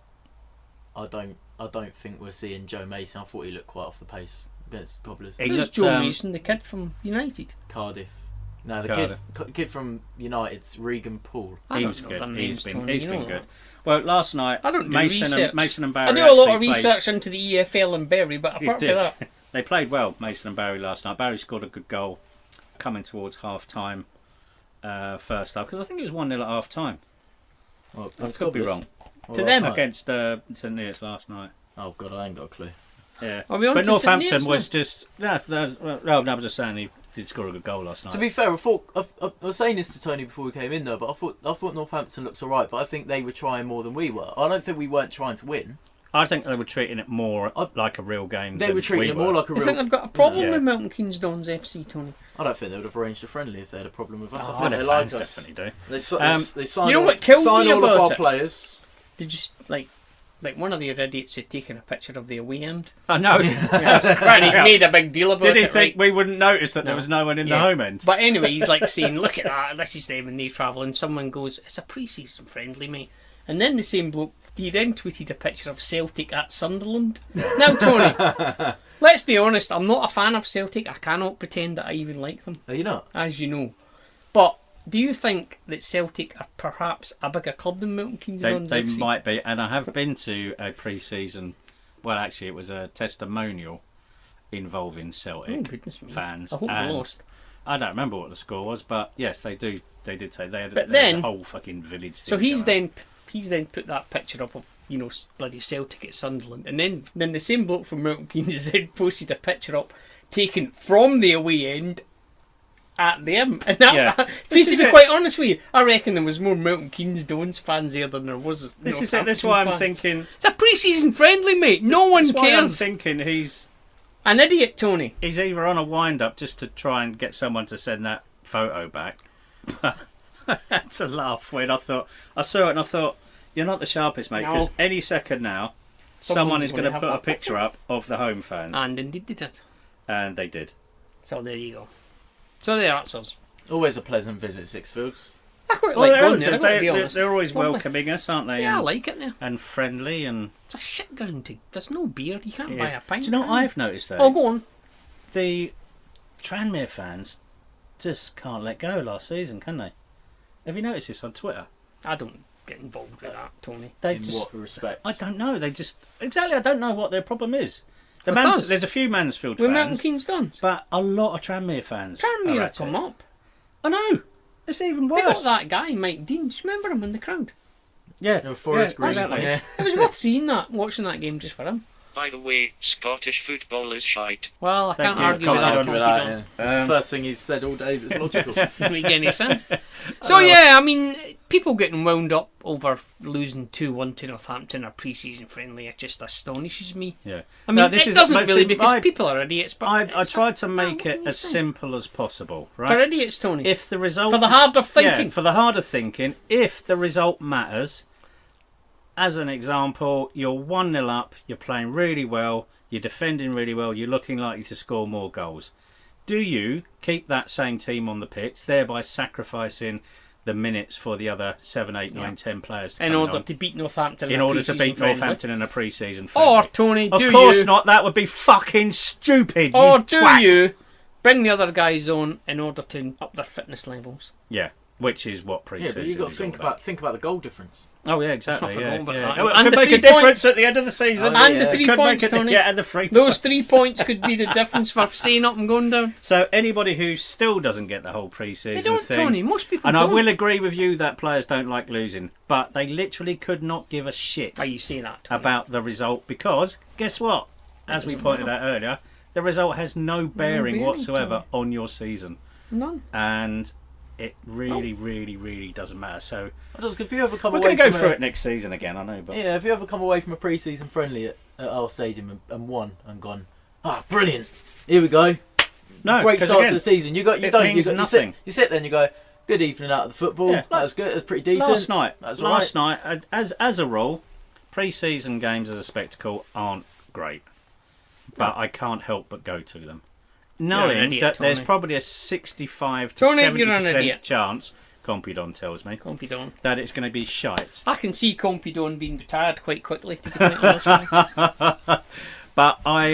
I don't think we're seeing Joe Mason. I thought he looked quite off the pace against Cobblers. He Who's looked, Joe Mason, the kid from United? Cardiff. No, the Cardiff. kid from United's Regan Paul. I He don't was know good. their He's names, been Tony, he's you been know good. that. Well, last night I don't do Mason research. and Barry. I do a lot of actually research into the EFL and Bury, but You apart from did. that, They played well, Mason and Barry, last night. Barry scored a good goal coming towards half time, first half, because I think it was 1-0 at half time. Well, I could be wrong. Well, To last them. night. Against St Neots last night. Oh god, I ain't got a clue. Yeah. Are we on But to Northampton St. Neots was just. No, I was just saying he did score a good goal last night. To be fair, I was saying this to Tony before we came in though, but I thought Northampton looked alright, but I think they were trying more than we were. I don't think we weren't trying to win. I think they were treating it more like a real game. They than were treating it we more were. like a I real. think they've got a problem Yeah. with Mountain Keynes Dons FC, Tony. I don't think they would have arranged a friendly if they had a problem with us. Oh, I think the they like fans us. definitely do. They signed You know all, what killed signed me all of about our it? players. Did you like one of the idiots had taken a picture of the away end? I know. And he made a big deal about Did he it. think right? we wouldn't notice that there No. was no one in the Yeah. home end? But anyway, he's like saying, "Look at that! This is them, and they travel." And someone goes, "It's a pre-season friendly, mate." And then the same bloke, he then tweeted a picture of Celtic at Sunderland. Now, Tony, let's be honest. I'm not a fan of Celtic. I cannot pretend that I even like them, Are you not? as you know. But do you think that Celtic are perhaps a bigger club than Milton Keynes Dons They FC? might be, and I have been to a pre-season. Well, actually, it was a testimonial involving Celtic Oh goodness me! fans. I hope they and lost. I don't remember what the score was, but yes, they do. They did say they had, But there was then- a whole fucking village. So thing he's going on. then put that picture up of bloody Celtic at Sunderland, and then the same bloke from Milton Keynes then posted a picture up taken from the away end at them. And that, Yeah. to This be is it. quite honest with you, I reckon there was more Milton Keynes Dons fans there than there was. This is it. That's why I'm thinking. It's a pre-season friendly, mate. No one That's why I'm cares. thinking he's An idiot, Tony. either on a wind-up just to try and get someone to send that photo back. I had to laugh when I saw it and I thought, you're not the sharpest, mate, No. because any second now, someone Someone's is going gonna to have put a that picture up of the home fans. And indeed did it. And they did. So there you go. So there, that's us. Always a pleasant visit, Sixfields. I quite Well, like going there, I've got to be they're honest. always Lovely. welcoming us, aren't they? Yeah, I and, like it there. and friendly and... It's a shit ground to. There's no beer. You can't Yeah. buy a pint. Do you know what can you? I've noticed, though? Oh, go on. The Tranmere fans just can't let go last season, can they? Have you noticed this on Twitter? I don't get involved with that, Tony. They In just... what respect? I don't know. They just... Exactly, I don't know what their problem is. With us? There's a few Mansfield With Milton fans, Keynes Dons. but a lot of Tranmere fans Tranmere are have at come it. up. I know. It's even They got worse. that guy, Mike Dean. Do you remember him in the crowd? Yeah. No, Forest Green. exactly. Yeah. It was worth seeing that, watching that game just for him. By the way, Scottish football is shite. Well, I Thank can't you. argue Can't with that. argue With Tony that, Dunn. yeah. That's the first thing he's said all day that's logical. Doesn't make any sense. So yeah, I mean, people getting wound up over losing 2-1 to Northampton or pre-season friendly, it just astonishes me. Yeah. I mean, No, this it is- doesn't but really see, because I- people are idiots. But I it's tried to make what it can you as say? simple as possible, For right? idiots, Tony. If the result... For the harder thinking. Yeah, for the harder thinking, if the result matters, as an example, you're 1-0 up, you're playing really well, you're defending really well, you're looking likely to score more goals. Do you keep that same team on the pitch, thereby sacrificing the minutes for the other 7, 8, 9, 10 players in order to beat Northampton. in order to beat Northampton in a pre-season Or friendly. Tony, Of do course you? not. That would be fucking stupid. Or you do twat. you bring the other guys on in order to up their fitness levels? Yeah, which is what pre-season. Yeah, but you've got to is all think about the goal difference. Oh yeah, exactly. I Yeah, forgot about yeah. that. It And could the make a 3 difference points. at the end of the season. And the It 3 could points, make a, Tony. Yeah, and the 3 Those points. 3 points could be the difference for staying up and going down. So anybody who still doesn't get the whole pre-season They don't, thing, Tony. Most people and don't. I will agree with you that players don't like losing, but they literally could not give a shit Oh, you say that, Tony. about the result because guess what? As we pointed out earlier, the result has no bearing bearing, whatsoever on your season, None. and it really, really, really doesn't matter. So Just if you ever come we're away going to go from through a, it next season again, I know, but Yeah, if you ever come away from a pre-season friendly at our stadium and won and gone, brilliant, here we go, no, great 'cause start again, to the season. You it means nothing. You sit there and you go, good evening out of the football. Yeah, That was good. That's pretty decent. Last night, as a rule, pre-season games as a spectacle aren't great, but I can't help but go to them, knowing idiot, that there's Tony. probably a 65 to Tony, you're an 70% idiot. chance. Compudon tells me Compidon. that it's going to be shite. I can see Compidon being retired quite quickly, to be quite honest with you. But I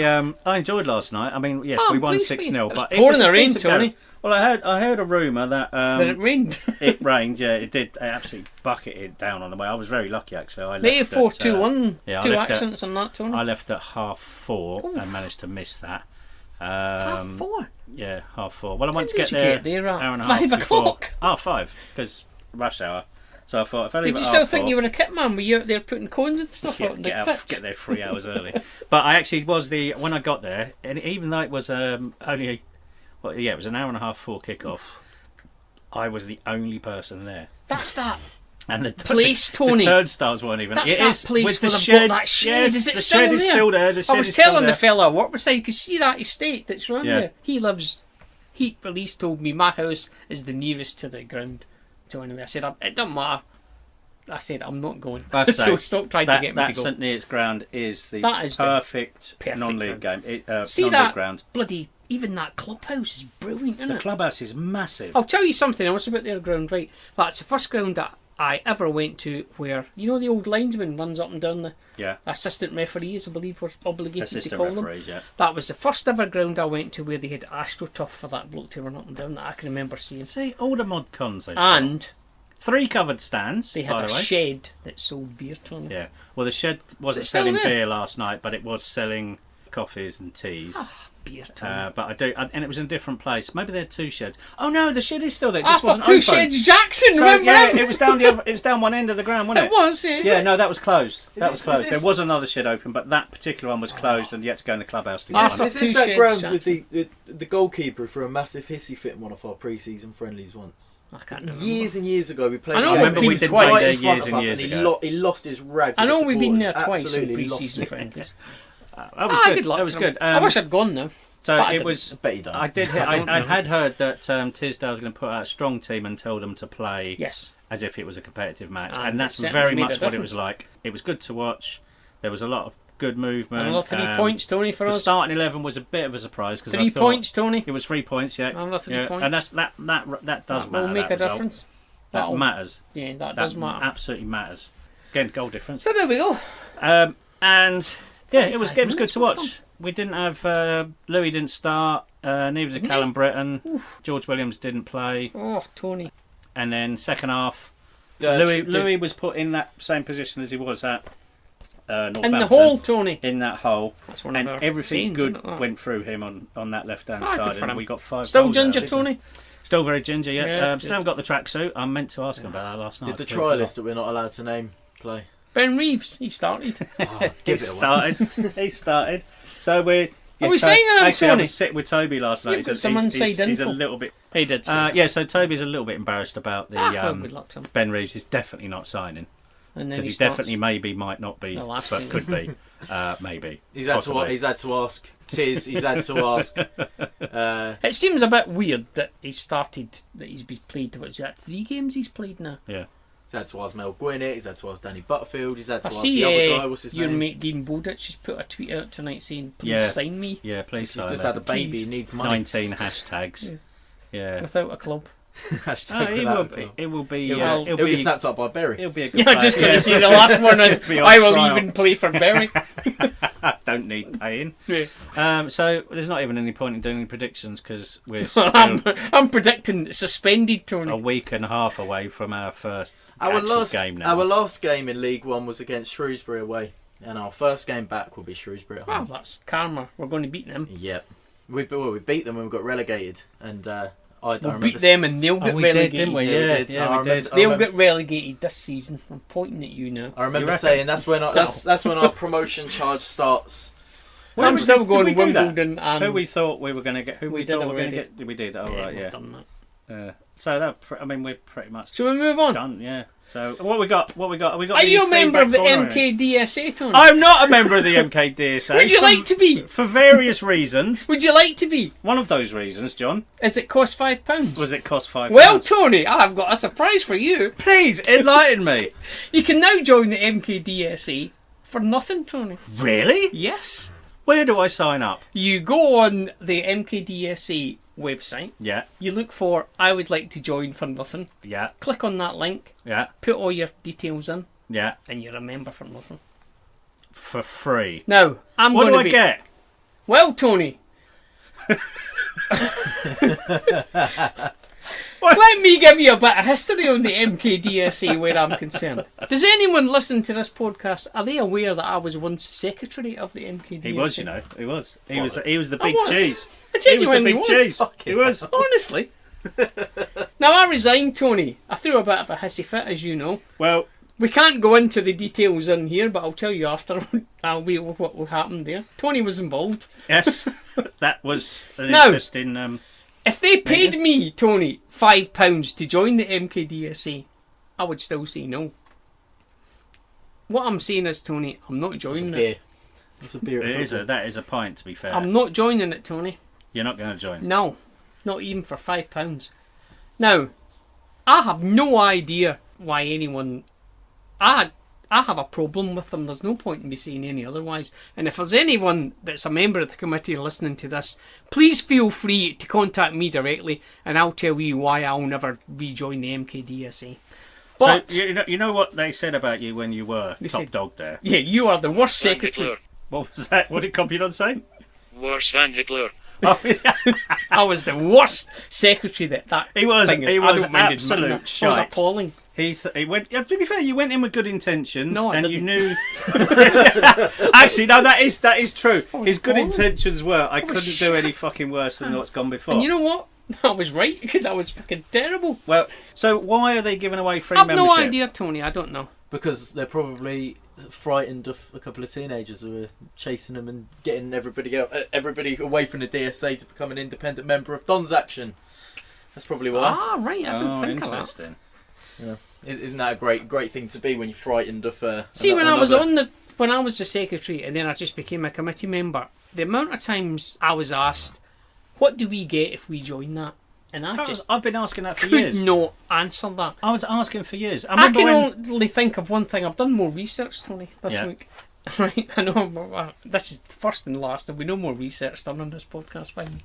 enjoyed last night. I mean, yes, Oh, we won please, 6-0. it But was pouring was a the rain, decent game. Tony. Well, I heard a rumour that That it rained. it rained. Yeah, it did. It absolutely bucketed down on the way. I was very lucky actually. I They left 4-2-1. yeah, I 2 left at- accents on that, Tony. I left at 4:30 and managed to miss that. 4:30. Yeah, 4:30. Well, I went to When get did you there, get there at hour and a 5 half before. o'clock? 5 because rush hour. So I thought if I leave Did at you still 4:30, think you were a kit man? Were you out there putting cones and stuff out in the pitch? get there 3 hours early. But I actually was when I got there, and even though it was only, it was an hour and a half before kick-off, I was the only person there. That's that And the place, Tony. The turnstiles weren't even. That's It that is place with where the they've shed. got that shed. Yes, Is it the still shed is there? still there. The shed I was is still telling the there. fella I work beside, you can see that estate that's around Yeah. there. He lives. He police told me my house is the nearest to the ground. So anyway, I said it doesn't matter. I said I'm not going. I have to So say, stop trying to get me that to go. St Neots ground is the That is the perfect perfect non-league game. See non-league that ground. bloody even that clubhouse is brilliant, isn't The it? clubhouse is massive. I'll tell you something else about their ground, right? That's the first ground that I ever went to where, you know, the old linesman runs up and down the Yeah, assistant referees, I believe we're obligated to assistant call them. referees. Yeah. That was the first ever ground I went to where they had AstroTurf for that bloke to run up and down that I can remember seeing. See all the mod cons. they've got. And 3 covered stands. they by had a the way. shed that sold beer, Tony. Yeah. Well, the shed wasn't still selling there? beer last night, but it was selling coffees and teas. Beer, Tony. But and it was in a different place. Maybe they had 2 sheds. Oh no, the shed is still there. It I just thought wasn't 2 open. Sheds Jackson, So, remember yeah, him? it was down the other. It was down one end of the ground, wasn't It was, yeah. Yeah, no, that was closed. That was this- closed. is this- There was another shed open, but that particular one was closed, and you had to go in the clubhouse to I get thought one. Is two this that sheds, ground Jackson. with the goalkeeper for a massive hissy fit in one of our pre-season friendlies once? I can't remember. Years and years ago, we played. I know I remember we've we been did twice. play there in front years of and us, years and ago. he lost his rag. I with know the we've been there supporters. twice, so Absolutely lost pre-season it. friendlies. That was good. Good luck That was to them. good. I wish I'd gone though. So but I it didn't. was. I bet you don't. I did. I had heard that Tisdale was going to put out a strong team and tell them to play Yes. as if it was a competitive match, And and that's it certainly very made a much what it was difference. like. It was good to watch. There was a lot of good movement. Another 3 points, Tony, for The us. starting 11 was a bit of a surprise because 3 points, Tony. It was 3 points, yeah. Another 3 yeah. points. And that does That matter. will make that a result. difference. That That'll- matters. Yeah, that That does matter. absolutely matters. Again, goal difference. So there we go. And yeah, it was 35 good minutes, to well watch. We didn't have Louis didn't start. Neither did Callum Britton. George Williams didn't play. Oh, Tony. And then second half, Louis Louis was put in that same position as he was at Northampton. In the hole, Tony. In that hole. That's one And of our everything scenes, good isn't it, that? went through him on that left hand Ah, good side, for and him. we got 5 Still goals out of ginger, it. Tony. Still very ginger, yeah. Yeah, Still haven't got the tracksuit. I meant to ask him about that last night. Did the Completely trialist that we're not allowed to name play? Ben Reeves, he started. He Give it away. started. He started. So we're. Are we saying that, Actually, I Tony? was sitting with Toby last night. You've got some inside he's a info. little bit. He did. Yeah, so Toby's a little bit embarrassed about the well, good luck to him. Ben Reeves is definitely not signing And then because he starts- definitely maybe might not be, The last but thing. could be, maybe. He's had possibly. to ask. He's had to ask. It seems a bit weird that he's been played. What's that? 3 games he's played now. Yeah. He's had to ask Mel Gwinnett. He's had to ask Danny Butterfield. He's had to I ask see the other guy. What's his your name? mate Dean Bowditch has put a tweet out tonight saying, "Please Yeah. sign me Yeah, please He's sign just it. had a baby. Please. He needs money. 19 hashtags. Yeah. without a club." Hashtag it without will a be. clue. It will be. It'll get snapped up by Berry. It'll be a good Yeah, I'm just play. going to say the last one is Be on I will trial. even play for Berry. Don't need paying. Yeah. So there's not even any point in doing any predictions because we're Well, still I'm predicting suspended, Tony. a week and a half away from our first Our actual game now. Our last game in League One was against Shrewsbury away, and our first game back will be Shrewsbury at Well, home. that's karma. We're going to beat them. Yep. We beat them when we got relegated, and I We'll remember beat them and they'll get we did, relegated. didn't we? Yeah, we Yeah, did. yeah, I we did. remember- They'll get relegated this season. I'm pointing at you now. I remember reckon? saying that's when that's when our promotion charge starts. I'm did- still did going we do that? Wimbledon and Who we thought we were going to get? Who We we, did thought we were going to already. get? We did. Oh right, we've yeah. done that. So that I mean we're pretty much Shall we move on? done. Yeah. So what we got? What we got? Have we got? Are any you a member of the feedback for it? MKDSA, Tony? I'm not a member of the MKDSA. Would you like to be? For various reasons. Would you like to be? One of those reasons, John, Does it cost £5? was it cost £5. Well, Tony, I've got a surprise for you. please enlighten me. You can now join the MKDSA for nothing, Tony. Really? Yes. Where do I sign up? You go on the MKDSA website, Yeah, you look for I would like to join for nothing, yeah, click on that link, yeah, put all your details in, yeah. and you're a member for nothing. For free. Now, I'm What going do to I be... get? Well, Tony... Let me give you a bit of history on the MKDSA where I'm concerned. Does anyone listen to this podcast? Are they aware that I was once secretary of the MKDSA? He was, you know. He was. He was the I big was. cheese. I He was the genuinely big was. cheese. He was. Honestly. Now, I resigned, Tony. I threw a bit of a hissy fit, as you know. Well, We can't go into the details in here, but I'll tell you after what will happen there. Tony was involved. yes, that was an Now- interesting. If they paid me, Tony, £5 to join the MKDSA, I would still say no. What I'm saying is, Tony, I'm not It's a joining it. beer. It's a beer. That is a pint. To be fair, I'm not joining it, Tony. you're not going to join. No, not even for £5. Now, I have no idea why anyone... I have a problem with them. There's no point in me saying any otherwise. And if there's anyone that's a member of the committee listening to this, please feel free to contact me directly and I'll tell you why I'll never rejoin the MKDSA. But, So you know what they said about you when you were They top said- dog there. yeah, you are the worst Van secretary. Hitler. What was that? What did Compudon say? Worse than Hitler. Oh, yeah. I was the worst secretary that He was. thing is. He I was don't mind admitting absolute that. I was shite. appalling. He went. Yeah, to be fair, you went in with good intentions, No, I and didn't. you knew. Actually, no, that is true. His good appalling. intentions were I couldn't was do any fucking worse than what's gone before. And you know what? I was right, because I was fucking terrible. Well, so why are they giving away free I've membership? no idea, Tony. I don't know. Because they're probably frightened of a couple of teenagers who are chasing them and getting everybody away from the DSA to become an independent member of Don's Action. That's probably why. Ah, right. I didn't Oh, think of that. interesting. Isn't that a great thing to be when you're frightened of? See, when I was another- when I was the secretary and then I just became a committee member, the amount of times I was asked, "What do we get if we join that?" And I just I've been asking that for could years. not answer that. I was asking for years. I I remember can when. only think of one thing. I've done more research, Tony, this Yeah. week. Right, I know. This is first and last. There'll be no more research done on this podcast by me.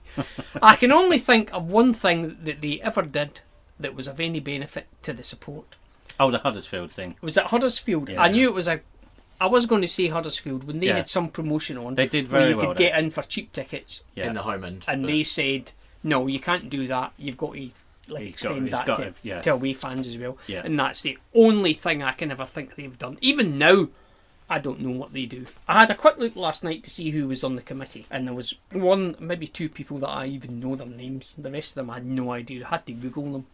I can only think of one thing that they ever did that was of any benefit to the support. Oh, the Huddersfield thing. It was at Huddersfield. Yeah. I knew it was a... I was going to say Huddersfield when they Yeah. had some promotion on. They did where very you well could there. get in for cheap tickets, Yeah. in the home end, and but- they said, "No, you can't do that. You've got to He's extend got that to, yeah. to away fans as well." Yeah. And that's the only thing I can ever think they've done. Even now, I don't know what they do. I had a quick look last night to see who was on the committee, and there was one, maybe two people that I even know their names. The rest of them I had no idea. I had to Google them.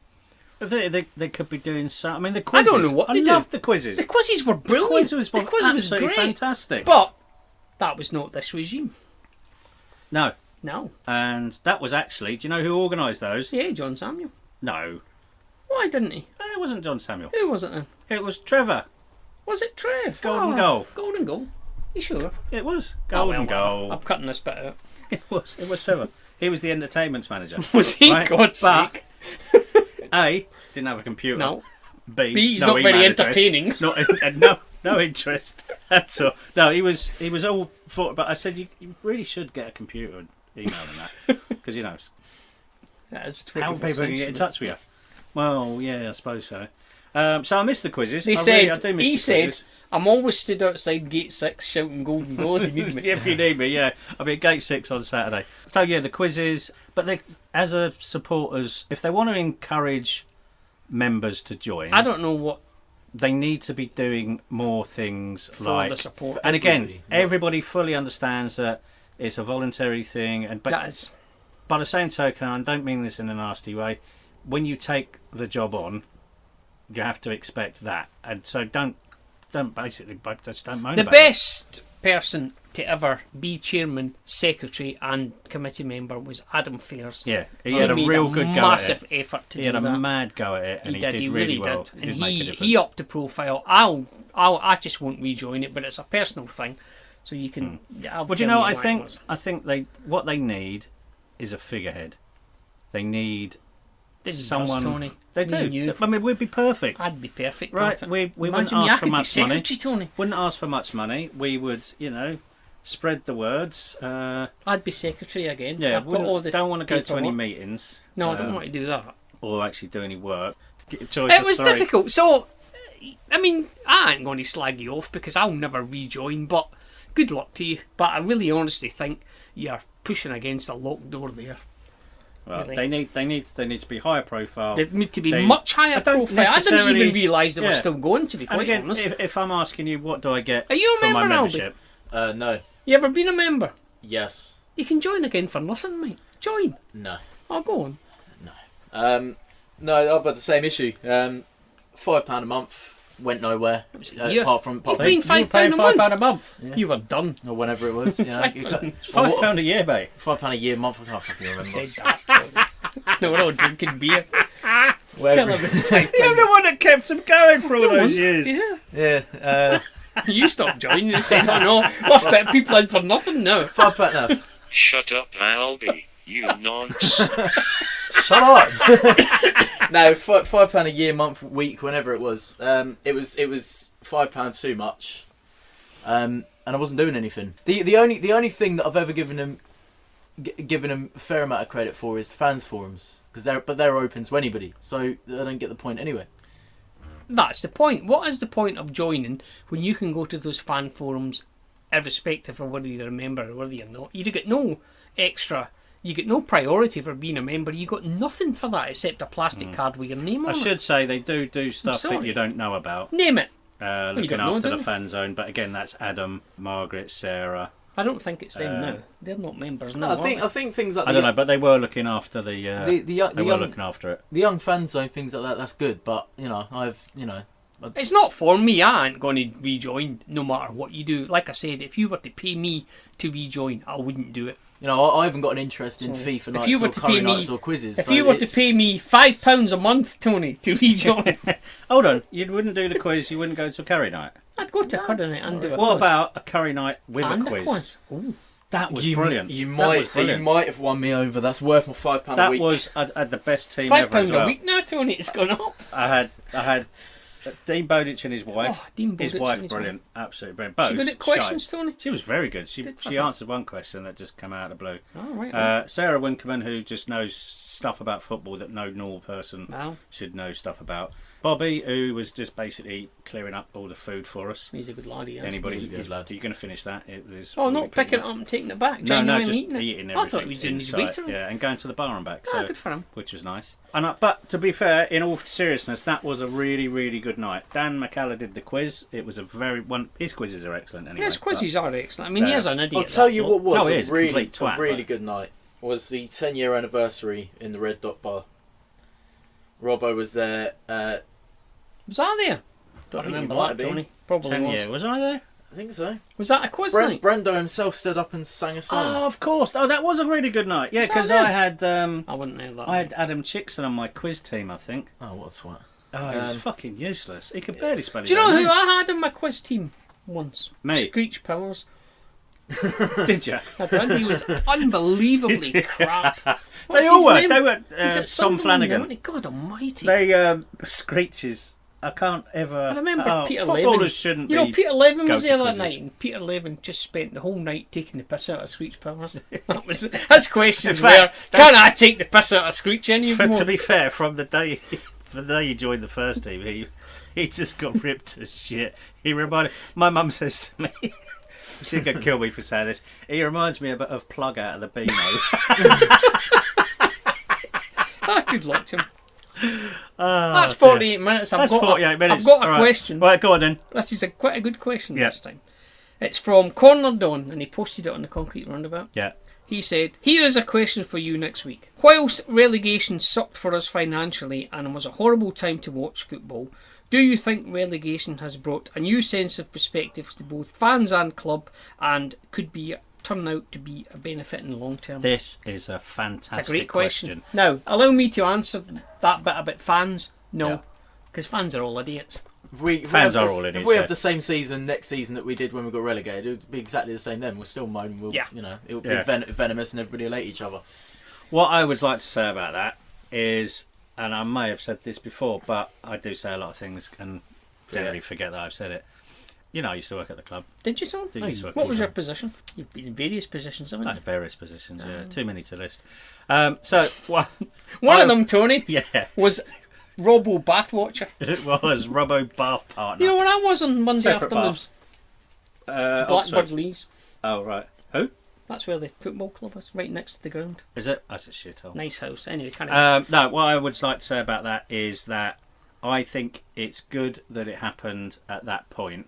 They could be doing so. I mean, the I quizzes. don't know what they I do. loved the quizzes. The quizzes were brilliant. The quiz the quiz was absolutely great. fantastic. But that was not this regime. No, No. and that was actually. Do you know who organised those? Yeah, John Samuel. No, Why didn't he? it wasn't John Samuel. Who was it then? It was Trevor. Was it Trev? Golden goal. Golden goal. You sure? It was Oh, golden well, goal. I'm cutting this bit out. It was Trevor. He was the entertainment's manager. Was he? Right? God's But- sake. A, didn't have a computer. No. B, he's no not very email address. entertaining. No interest at all. No, he was all for. But I said you really should get a computer and email them that because you know That is how 21st people can get in century. touch with you. Well, yeah, I suppose so. So I miss the quizzes. They I said, do miss he the said, quizzes. I'm always stood outside Gate 6 shouting golden goal if you need me. If you need me, yeah. I'll be at Gate 6 on Saturday. So, yeah, the quizzes. But as a supporters, if they want to encourage members to join, I don't know what they need to be doing more things for like... the support. And again, Everybody. everybody fully understands that it's a voluntary thing. But That is. by the same token, I don't mean this in a nasty way, when you take the job on, you have to expect that. And so don't moan The about it. best person to ever be chairman, secretary, and committee member was Adam Fairs. Yeah, he had a made real good go at massive it. effort to He do had a that. mad go at it, and he did really well. did. He And did make a difference. he upped the profile. I just won't rejoin it, but it's a personal thing, so you can. I'll But you tell know, why I it was. think what they need is a figurehead. They need This is someone. us, Tony. They Me and do. you. I mean, we'd be perfect. I'd be perfect. Right, Don't I? we wouldn't Imagine me, I ask for could be much money. secretary, Tony. Wouldn't ask for much money. We would, spread the words. I'd be secretary again. Yeah, I've got all the don't want to go to any paperwork. meetings. No, I don't want to do that. Or actually do any work. Get a choice It of was three. difficult. So, I mean, I ain't going to slag you off because I'll never rejoin, but good luck to you. But I really honestly think you're pushing against a locked door there. Well, Really. they need to be higher profile. They need to be They- much higher I don't profile. I didn't necessarily- even realise they were Yeah. still going, to be And quite again, honest. if I'm asking you, what do I get Are you a for my member, Alby? membership? No. You ever been a member? Yes. You can join again for nothing, mate. Join. No. Oh, go on. No, I've had the same issue. £5 a month went nowhere. a year. Apart from You've been You were £5 paying a £5 month. a month. Yeah. You were done. or whenever it was. You know, £5 a year, mate. £5 a year, month. I can't fucking remember. Said that. No, we're all drinking beer. Tell Wherever- them it's £5. You're the one that kept him going for all those years. Yeah. Yeah. You stopped joining and said, oh no, we've got people in for nothing now. £5. No. Shut up, Alby, you nonce. Shut up. No, it was £5 a year, month, week, whenever it was. It was £5 too much, and I wasn't doing anything. The only thing that I've ever given them a fair amount of credit for is the fans forums, because they're open to anybody, so I don't get the point anyway. That's the point. What is the point of joining when you can go to those fan forums irrespective of whether you're a member or whether you're not? You get no extra, you get no priority for being a member. You got nothing for that except a plastic card with your name I on it. should say they do stuff that sorry. you don't know about. Name it. Looking don't know, after do the you? fan zone, but again, that's Adam, Margaret, Sarah. I don't think it's them now. They're not members No, now. I think things like I don't know, but they were looking after the. the they were young looking after it. the young fan zone, things like that. That's good, but It's not for me. I ain't going to rejoin no matter what you do. Like I said, if you were to pay me to rejoin, I wouldn't do it. I haven't got an interest in FIFA If nights you were or to curry pay me- nights or quizzes. If so you were to it's- pay me £5 a month, Tony, to rejoin, Hold on, you wouldn't do the quiz. You wouldn't go to a curry night. I'd go to a curry night and do a What quiz. about a curry night with and a quiz? Ooh. That was you, brilliant. You That might was brilliant. have won me over. That's worth my £5 a That week. was I had the best team £5 ever as well. a week now, Tony. It's gone up. I had Dean Bowditch and his wife. Oh, Dean his Bowditch wife, and his brilliant, absolutely brilliant. She Both good at questions, shy. Tony. She was very good. She Good for she her. answered one question that just came out of the blue. Oh, right. Sarah Winkerman, who just knows stuff about football that no normal person Wow. should know stuff about. Bobby, who was just basically clearing up all the food for us. He's a good lad, he is. Anybody, He's a good lad. Are you going to finish that? It is Oh, really not picking it picking up and taking it back. No, Genuinely just eating it. eating I everything. thought he was doing his inside, waiter. yeah, and going to the bar and back. Ah, So, good for him. which was nice. But to be fair, in all seriousness, that was a really, really good night. Dan McCallum did the quiz. It was a very one. His quizzes are excellent. Anyway, His but- quizzes are excellent. I mean, he Yeah. is an idiot. I'll tell that you bloke. what was Oh, he a is a really, complete twat, really but- good night was the 10-year anniversary in the Red Dot Bar. Robbo was there. Was that there? Don't I think remember he might that, have been. Tony. Probably 10 was. year, was I there? I think so. Was that a quiz night? Brendo himself stood up and sang a song. Oh, of course. Oh, that was a really good night. Yeah, Was that because there? I had I wouldn't know that. I had Adam Chickson on my quiz team. I think. Oh, what a twat. Oh, he was fucking useless. He could barely spell his Do you know own who name. I had in my quiz team once? Me. Screech Powers. Did you? I thought he was unbelievably crap. What's They all his were. name? They were. He's at Tom Sunderland Flanagan. now, isn't he? God almighty. They screeches. I can't ever. I remember oh, Peter footballers Levin. shouldn't You know, be. Peter Levin was go-to there that quizzes. night, and Peter Levin just spent the whole night taking the piss out of Screech Powers. That was his questions In fact, were, can I take the piss out of Screech any But more? to be fair, from the day the day he joined the first team, he just got ripped to shit. He reminded my mum says to me, she's gonna kill me for saying this. He reminds me of Plug out of the Beano. Good luck to him. That's 48 minutes. That's 48 minutes. I've got a All right. question. Right, go on then. This is quite a good question Yeah. this time. It's from Corner Don, and he posted it on the Concrete Roundabout. Yeah. He said, "Here is a question for you next week. Whilst relegation sucked for us financially and was a horrible time to watch football, do you think relegation has brought a new sense of perspectives to both fans and club, and could turn out to be a benefit in the long term?" This is a fantastic It's a great question. Now, allow me to answer that bit about fans. No, because fans are all idiots. Fans are all idiots. If we have the same season next season that we did when we got relegated, it would be exactly the same then. We'll still moan. It would be venomous and everybody will hate each other. What I would like to say about that is, and I may have said this before, but I do say a lot of things and generally forget that I've said it. You know, I used to work at the club. Did you, Tom? Did used to work What at was the your club. position? You've been in various positions, haven't you? At various positions, yeah. Too many to list. So, One of them, Tony, yeah, was Robo Bath Watcher. it was Robbo Bath Partner. You know, when I was on Monday Separate afternoons, baths. Blackbird Oxford. Lees. Oh, right. Who? That's where the football club is, right next to the ground. Is it? That's a shithole. Nice house. Anyway, carry on. No, what I would like to say about that is that I think it's good that it happened at that point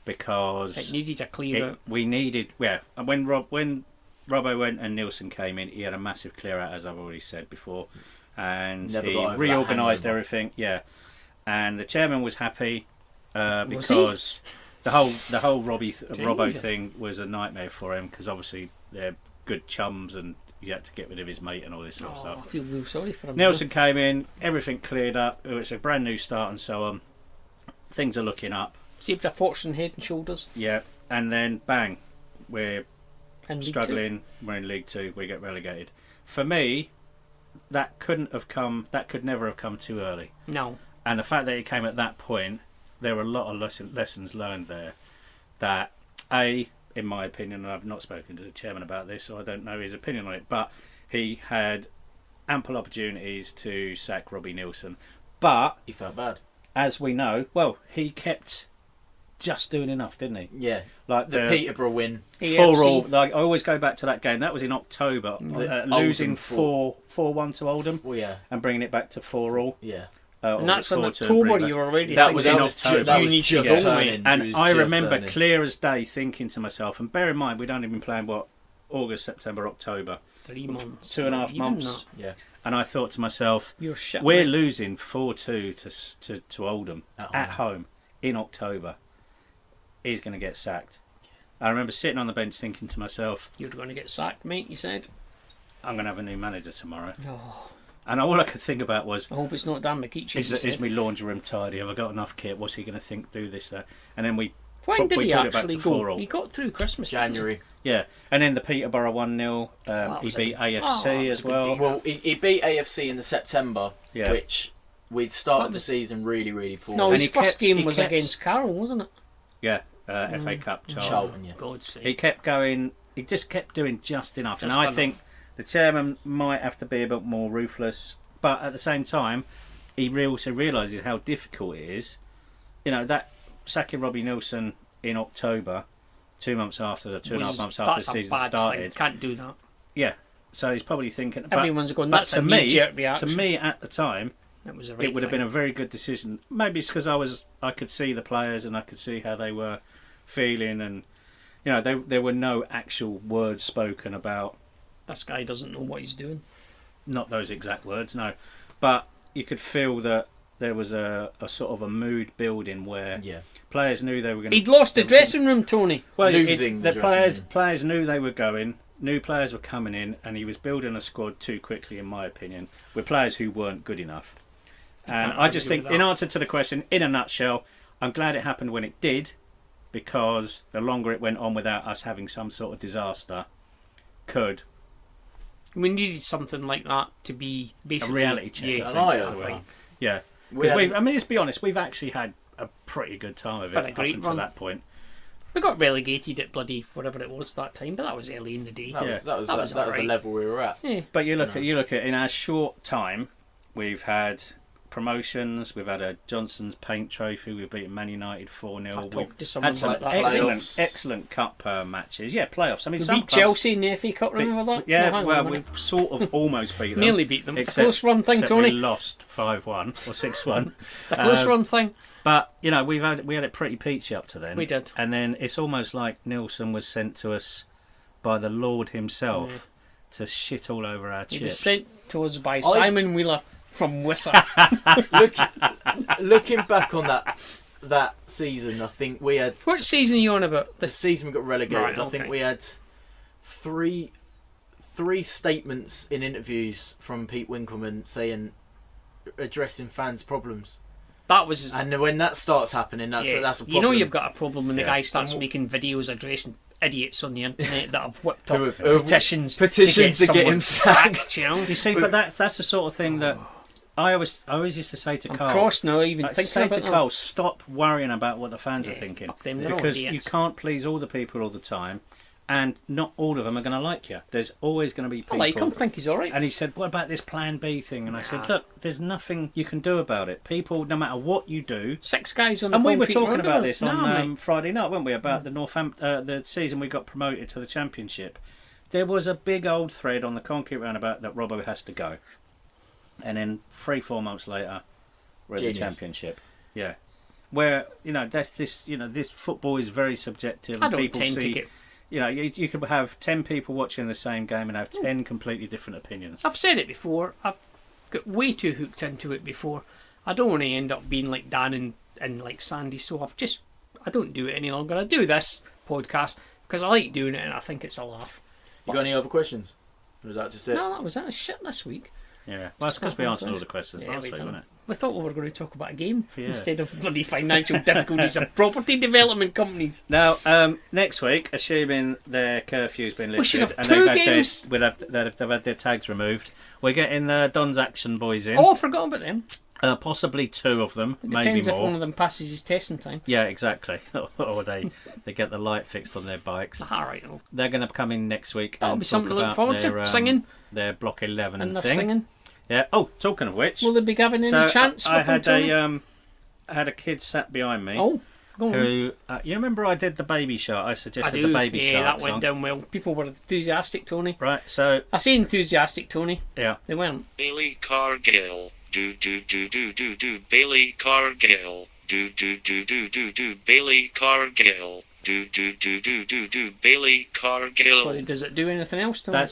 because It needed a clear out. we needed. Yeah, and when Robbo went and Nielsen came in, he had a massive clear out, as I've already said before, and Never he got over that reorganised hangover. everything. Yeah, and the chairman was happy Was because the whole Robbo Jesus. thing was a nightmare for him because obviously they're good chums and he had to get rid of his mate and all this sort of Oh, stuff. I feel real sorry for him. Nelson came in, everything cleared up. It's a brand new start and so on. Things are looking up. Saved a fortune head and shoulders. Yeah, and then bang, we're And League struggling. We're in League Two. We get relegated. For me, that could never have come too early. Two. No. And the fact that it came at that point, there were a lot of lessons learned there. That in my opinion, and I've not spoken to the chairman about this, so I don't know his opinion on it, but he had ample opportunities to sack Robbie Nielsen. But He felt bad. as we know, well, he kept just doing enough, didn't he? Yeah. Like The Peterborough win. 4-4. Like, I always go back to that game. That was in October, The losing Oldham 4-1 to Oldham Well, yeah. and bringing it back to 4-all. Yeah. And that's in 4-2 and October. bringing it You back. were already That thinking was in in October. That You was need to just go turning. away. It And was I just remember turning. clear as day thinking to myself, and bear in mind we'd only been playing August, September, October, 3 months. 2.5 Even months, that. Yeah. and I thought to myself, You're shit. we're mate. losing 4-2 to Oldham at home in October. He's going to get sacked. I remember sitting on the bench thinking to myself, You're going to get sacked, mate, you said. I'm going to have a new manager tomorrow. Oh, And all I could think about was, I hope it's not Dan McEachie. is my laundry room tidy? Have I got enough kit? What's he going to think? Do this, that? And then we When did we he put it back actually to go? 4-all. He got through Christmas. didn't he? January. Yeah, and then the Peterborough 1-0. that He was a beat good- AFC that was as a good well. beat. Well, he beat AFC in the September, Yeah. which we'd started That the was- season really, really poor. No, And his he first kept- game he was kept- against Carroll, wasn't it? Yeah, FA Cup. Charlton, yeah. God's sake. He kept going. He just kept doing just enough, and Just I enough. think the chairman might have to be a bit more ruthless. But at the same time, he also realises how difficult it is. You know, that sacking Robbie Nielsen in October, 2 months after the 2.5 months after the That's a season bad started. thing. Can't do that. Yeah, so he's probably thinking. But, Everyone's going, but that's a knee-jerk reaction. To me, at the time, It was a right it would have thing. been a very good decision. Maybe it's because I could see the players and I could see how they were feeling, and you know, there were no actual words spoken about. This guy doesn't know what he's doing. Not those exact words, no, but you could feel that there was a sort of a mood building where Yeah. players knew they were going. He'd lost the dressing room, Tony. Well, Losing the the players dressing room. players knew they were going. New players were coming in, and he was building a squad too quickly, in my opinion, with players who weren't good enough. And Can't I just argue think, with in that. answer to the question, in a nutshell, I'm glad it happened when it did, because the longer it went on without us having some sort of disaster, could We needed something like that to be a basically reality check. Yeah, An I eye think, opener. as well. Yeah, We because had- I mean, let's be honest, we've actually had a pretty good time of it Had a up great until run. that point. We got relegated at bloody whatever it was that time, but that was early in the day. That was, Yeah. that was, That that, was that was the alright. level we were at. Yeah. But you look at in our short time, we've had promotions. We've had a Johnson's Paint Trophy. We've beaten Man United 4-0. I've We've talked to had someone some like that. excellent cup matches. Yeah, playoffs. I mean, We some beat clubs Chelsea in the FA Cup, remember that? Yeah, No, hang on a well, minute. we've sort of almost beat them. Nearly beat them. It's a Except- close run thing, except Tony. We lost 5-1 or 6-1. A close run thing. But you know, we had it pretty peachy up to then. We did. And then it's almost like Nilsson was sent to us by the Lord himself to shit all over our He was chips. sent to us by Simon Wheeler from Worcester. Looking back on that season, I think we had What season are you on about? the season we got relegated. Right, I think okay. we had three statements in interviews from Pete Winkleman saying addressing fans' problems. That was his... And when that starts happening, that's a problem. You know you've got a problem when the Yeah. guy starts making videos addressing idiots on the internet that have whipped Who up have- petitions to get someone him sacked. sacked, you know? You see, but that's the sort of thing that I always used to say to I'm Carl. cross now, even I thinking say about to that. Carl, stop worrying about what the fans are thinking, fuck them, they're all because you idiots. can't please all the people all the time, and not all of them are going to like you. There's always going to be I people. like him, think he's alright. And he said, "What about this Plan B thing?" And I Nah. said, "Look, there's nothing you can do about it. People, no matter what you do." 6 guys on the And we phone, were Peter talking Roundabout. about this No, on mate. Friday night, weren't we? About the Northampton, the season we got promoted to the Championship. There was a big old thread on the concrete roundabout that Robbo has to go, and then 3-4 months later, we're in the Genius. Championship. Yeah, where that's this. This football is very subjective. I and don't people tend see, to get... you could have 10 people watching the same game and have 10 completely different opinions. I've said it before. I've got way too hooked into it before. I don't want to end up being like Dan and like Sandy, so I don't do it any longer. I do this podcast because I like doing it and I think it's a laugh. You got any other questions? Or is that just it? No, that was it. Shit this week. Yeah, well, that's because we answered all the questions Yeah, last we week, done. wasn't it? We thought we were going to talk about a game Yeah. instead of bloody financial difficulties of property development companies. Now, next week, assuming their curfew's been lifted We should have and two they've had, games. they've had their tags removed, we're getting Don's Action boys in. Oh, I forgot about them. Possibly 2 of them, It maybe depends if more. one of them passes his testing time. Yeah, exactly. Or they get the light fixed on their bikes. Alright, no. They're going to come in next week. That'll and be something talk to look about forward their, to. Singing. Their Block 11 And they're thing. singing. Yeah. Oh, talking of which, Will they be given any so chance I with them, had Tony? I had a kid sat behind me. Oh, go on. Who you remember? I did the Baby Shark. I I suggested do. the Baby Yeah, Shark that song. went down well. People were enthusiastic, Tony. Right. So I say enthusiastic, Tony. yeah. They weren't. Billy Cargill. Do do do do do do. Billy Cargill. Do do do do do do. Billy Cargill. Do do do do do do. Billy Cargill. Sorry, does it do anything else, Tony?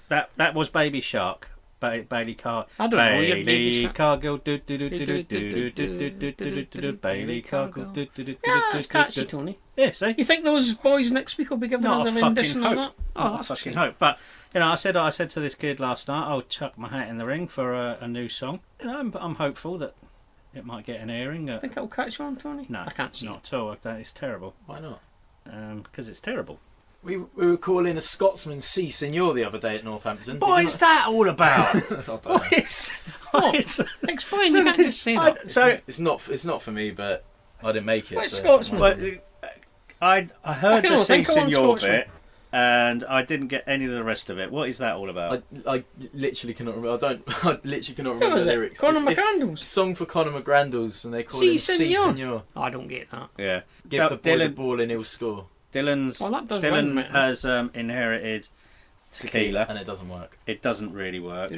That was Baby Shark. Bailey Car. I don't know, your Baby Bailey Shark. Cargill. Do do do do do do do do do do do do. Bailey Cargill. Do do do do Yeah, do that's do catchy, do. Tony. Yeah. See. You think those boys next week will be giving Not us a a fucking rendition hope. of that? Oh, Not a that's a fucking shame. hope. But I said to this kid last night, I'll chuck my hat in the ring for a new song. I'm hopeful that it might get an airing. Think it'll catch on, Tony? No, I can't see it. not at all. It's terrible. Why not? Because it's terrible. We were calling a Scotsman C Signor the other day at Northampton. Did What you is that all about? not- I don't know. What is? What? It's- Explain, you can't just say that. It's not for me, but I didn't make it. What so Scotsman? Well, I heard can the only think cease of in one your Scotsman. bit, and I didn't get any of the rest of it. What is that all about? I literally cannot remember. I literally cannot Who remember was the it? lyrics. Conor It's a McCandles? song for Conor McGrandles, and they call C him C Signor. Signor. I don't get that. Yeah, Give the boy the Dylan- ball and he'll score. Dylan's Well, that does rhyme, Dylan mate. has inherited tequila. And it doesn't work. It doesn't really work. As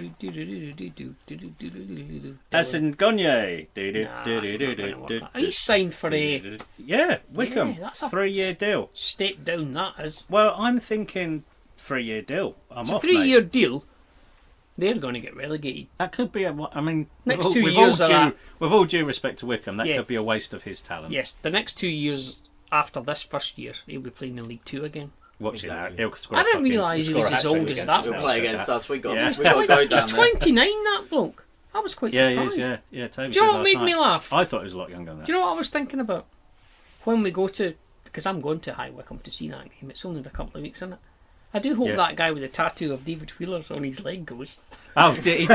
As in Gagne. He's signed for a Yeah, Wickham. Yeah, that's a 3-year deal. step down, that is. Well, I'm thinking 3-year deal. I'm It's a off, 3-year mate. deal. They're going to get relegated. That could be I mean, Next with 2 all, with years all of due, that. with all due respect to Wickham, that Yeah. could be a waste of his talent. Yes, the next 2 years after this first year, he'll be playing in League 2 again. Watching Exactly. that. He'll score I a didn't fucking- realise he he'll was score a as hat-trick old as against that. us, He'll I'll play say against that. us. We got Yeah. we got to go down He's there. 29, that bloke. I was quite Yeah, surprised. he is, yeah. Toby Do you know said what made last me night. laugh? I thought he was a lot younger than that. Do you know what I was thinking about? When we go to... Because I'm going to High Wycombe to see that game. It's only in a couple of weeks, isn't it? I do hope Yeah. that guy with the tattoo of David Wheeler on his leg goes. Oh, he did. He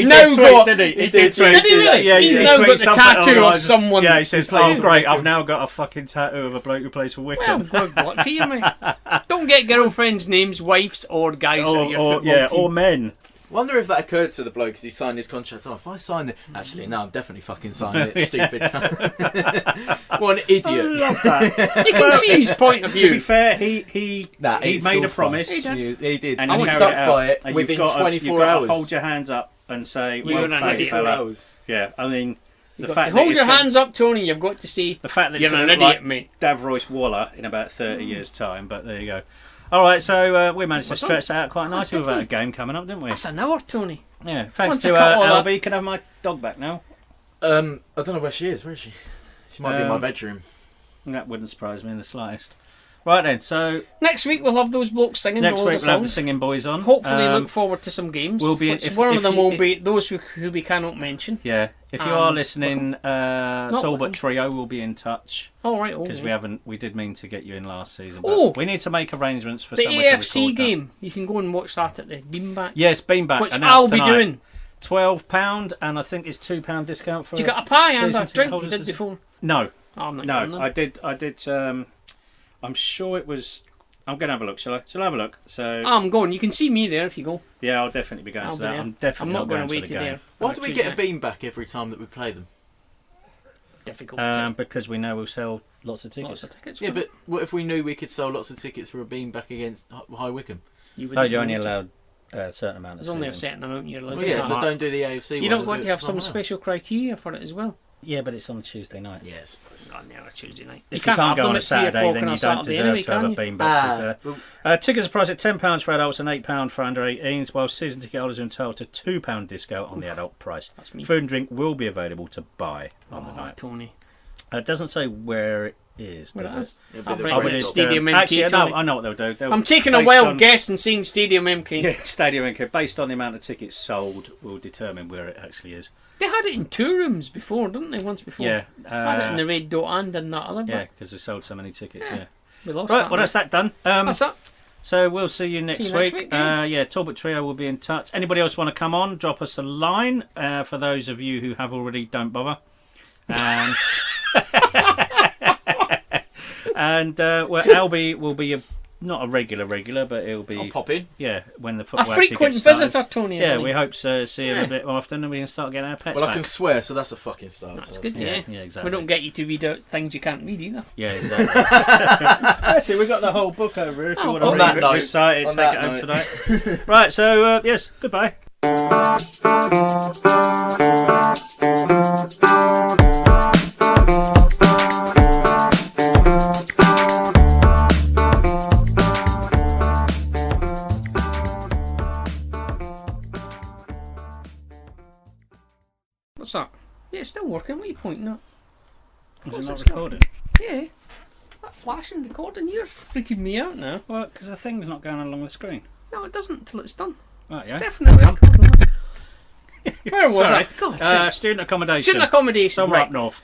now did tweet, got- didn't he? he did tweet. Did he really? Yeah, He's he now tweeted got the something tattoo along of the lines- someone. Yeah, he says, who plays "Oh, for great! Wickham." I've now got a fucking tattoo of a bloke who plays for Well, Wickham." good luck to you, mate. Don't get girlfriends' names, wives, or guys at your football team. Or men. Wonder if that occurred to the bloke as he signed his contract. Oh, if I sign it, actually, no, I'm definitely fucking signing it. Stupid. What an idiot! I love that. You can see his point of To be view. fair, he made a promise. He did. He did. And I you was carried stuck it out. by it And within you've got 24 to hours. hold your hands up and say, You're well an played, idiot. fella. Yeah, I mean, the fact that Hold it's your gonna- hands up, Tony. You've got to see. The fact that You're it's an gonna idiot, look like mate. Davroy's Waller in about 30 years' time, but there you go. All right, so we managed to What's stretch that out quite nicely did without we? a game coming up, didn't we? That's an hour, Tony. Yeah, thanks Once to I cut all that- Alby. Can I have my dog back now? I don't know where she is. Where is she? She might be in my bedroom. That wouldn't surprise me in the slightest. Right then, so Next week we'll have those blokes singing next all week the we'll have the songs. singing boys on. Hopefully look forward to some games. we'll be- which if- one if of them you- will be those who we cannot mention. Yeah, if you are And listening, Not Talbot Wickham. Trio will be in touch All right, because okay. we did mean to get you in last season. But Oh! we need to make arrangements for The somewhere to AFC record that. game. You can go and watch that at the Beanbag. Yes, been back. Which announced I'll be tonight. doing. £12, and I think it's £2 discount for. Do you got a pie and season a ticket drink you holders, did is it? before? No, Oh, I'm not no, going then. I did. I'm sure it was. I'm going to have a look. Shall I? Shall I have a look? So I'm going. You can see me there if you go. yeah, I'll definitely be going I'll to be that. there. I'm definitely I'm not going going to to the wait you game. there. Why on do a we get a Tuesday. bean back every time that we play them? Difficult. Because we know we'll sell lots of tickets. Lots of tickets. Yeah, for it. but what if we knew we could sell lots of tickets for a bean back against High Wycombe? You Oh, wouldn't you're be only able to. allowed a certain amount of There's only a season. certain amount you're allowed. Well, to yeah, have. so don't do the AFC. You one, don't got do to it have for some someone else. special criteria for it as well. Yeah, but it's on Tuesday night. Yes. Not on a Tuesday night. If you can't have go them on a at 3 Saturday, o'clock then on a you don't Saturday deserve anyway, to have can a you? bean back. To be well, fair. Tickets are priced at £10 for adults and £8 for under 18s, while season ticket holders are entitled to £2 discount on the adult price. That's me. Food and drink will be available to buy on the Oh, night. Tony. It doesn't say where it is, Where does it it? is? it'll be I'll the bring I it would at Red Dot. Stadium MK. Actually, Tony. I know what they'll do. I'm taking a based wild on- guess and saying Stadium MK. Yeah, Stadium MK, based on the amount of tickets sold, will determine where it actually is. They had it in 2 rooms before, didn't they? Once before. Yeah, Had it in the Red Dot and in that other. yeah, But because we sold so many tickets. Yeah. Yeah. we lost Right, that. well that's that done. That's that. So we'll see you next See you next week. week, yeah. Yeah, Talbot Trio will be in touch. Anybody else want to come on? Drop us a line. For those of you who have already, don't bother. And well, Alby will be not a regular, but he'll be I'll pop in. when the A football actually frequent gets started. visitor, Tony. I Yeah, believe. we hope to see him Yeah. a bit more often, and we can start getting our pets Well, I back. can swear, so that's a fucking start. That's so good, yeah. Yeah, exactly. We don't get you to read out things you can't read either. Yeah, exactly. Actually, we've got the whole book over here. If you Oh, want to on that read it, note- recite it, on take that it home note. tonight. Right, so yes, goodbye. What's that? Yeah, it's still working. What are you pointing at? Is course it not it's recording? Yeah. That flashing recording, you're freaking me out now. Well, because the thing's not going along the screen. No, it doesn't until it's done. Right, It's yeah. definitely recording. Where was Sorry. that? God, Student accommodation. student accommodation. Somewhere Right. up north.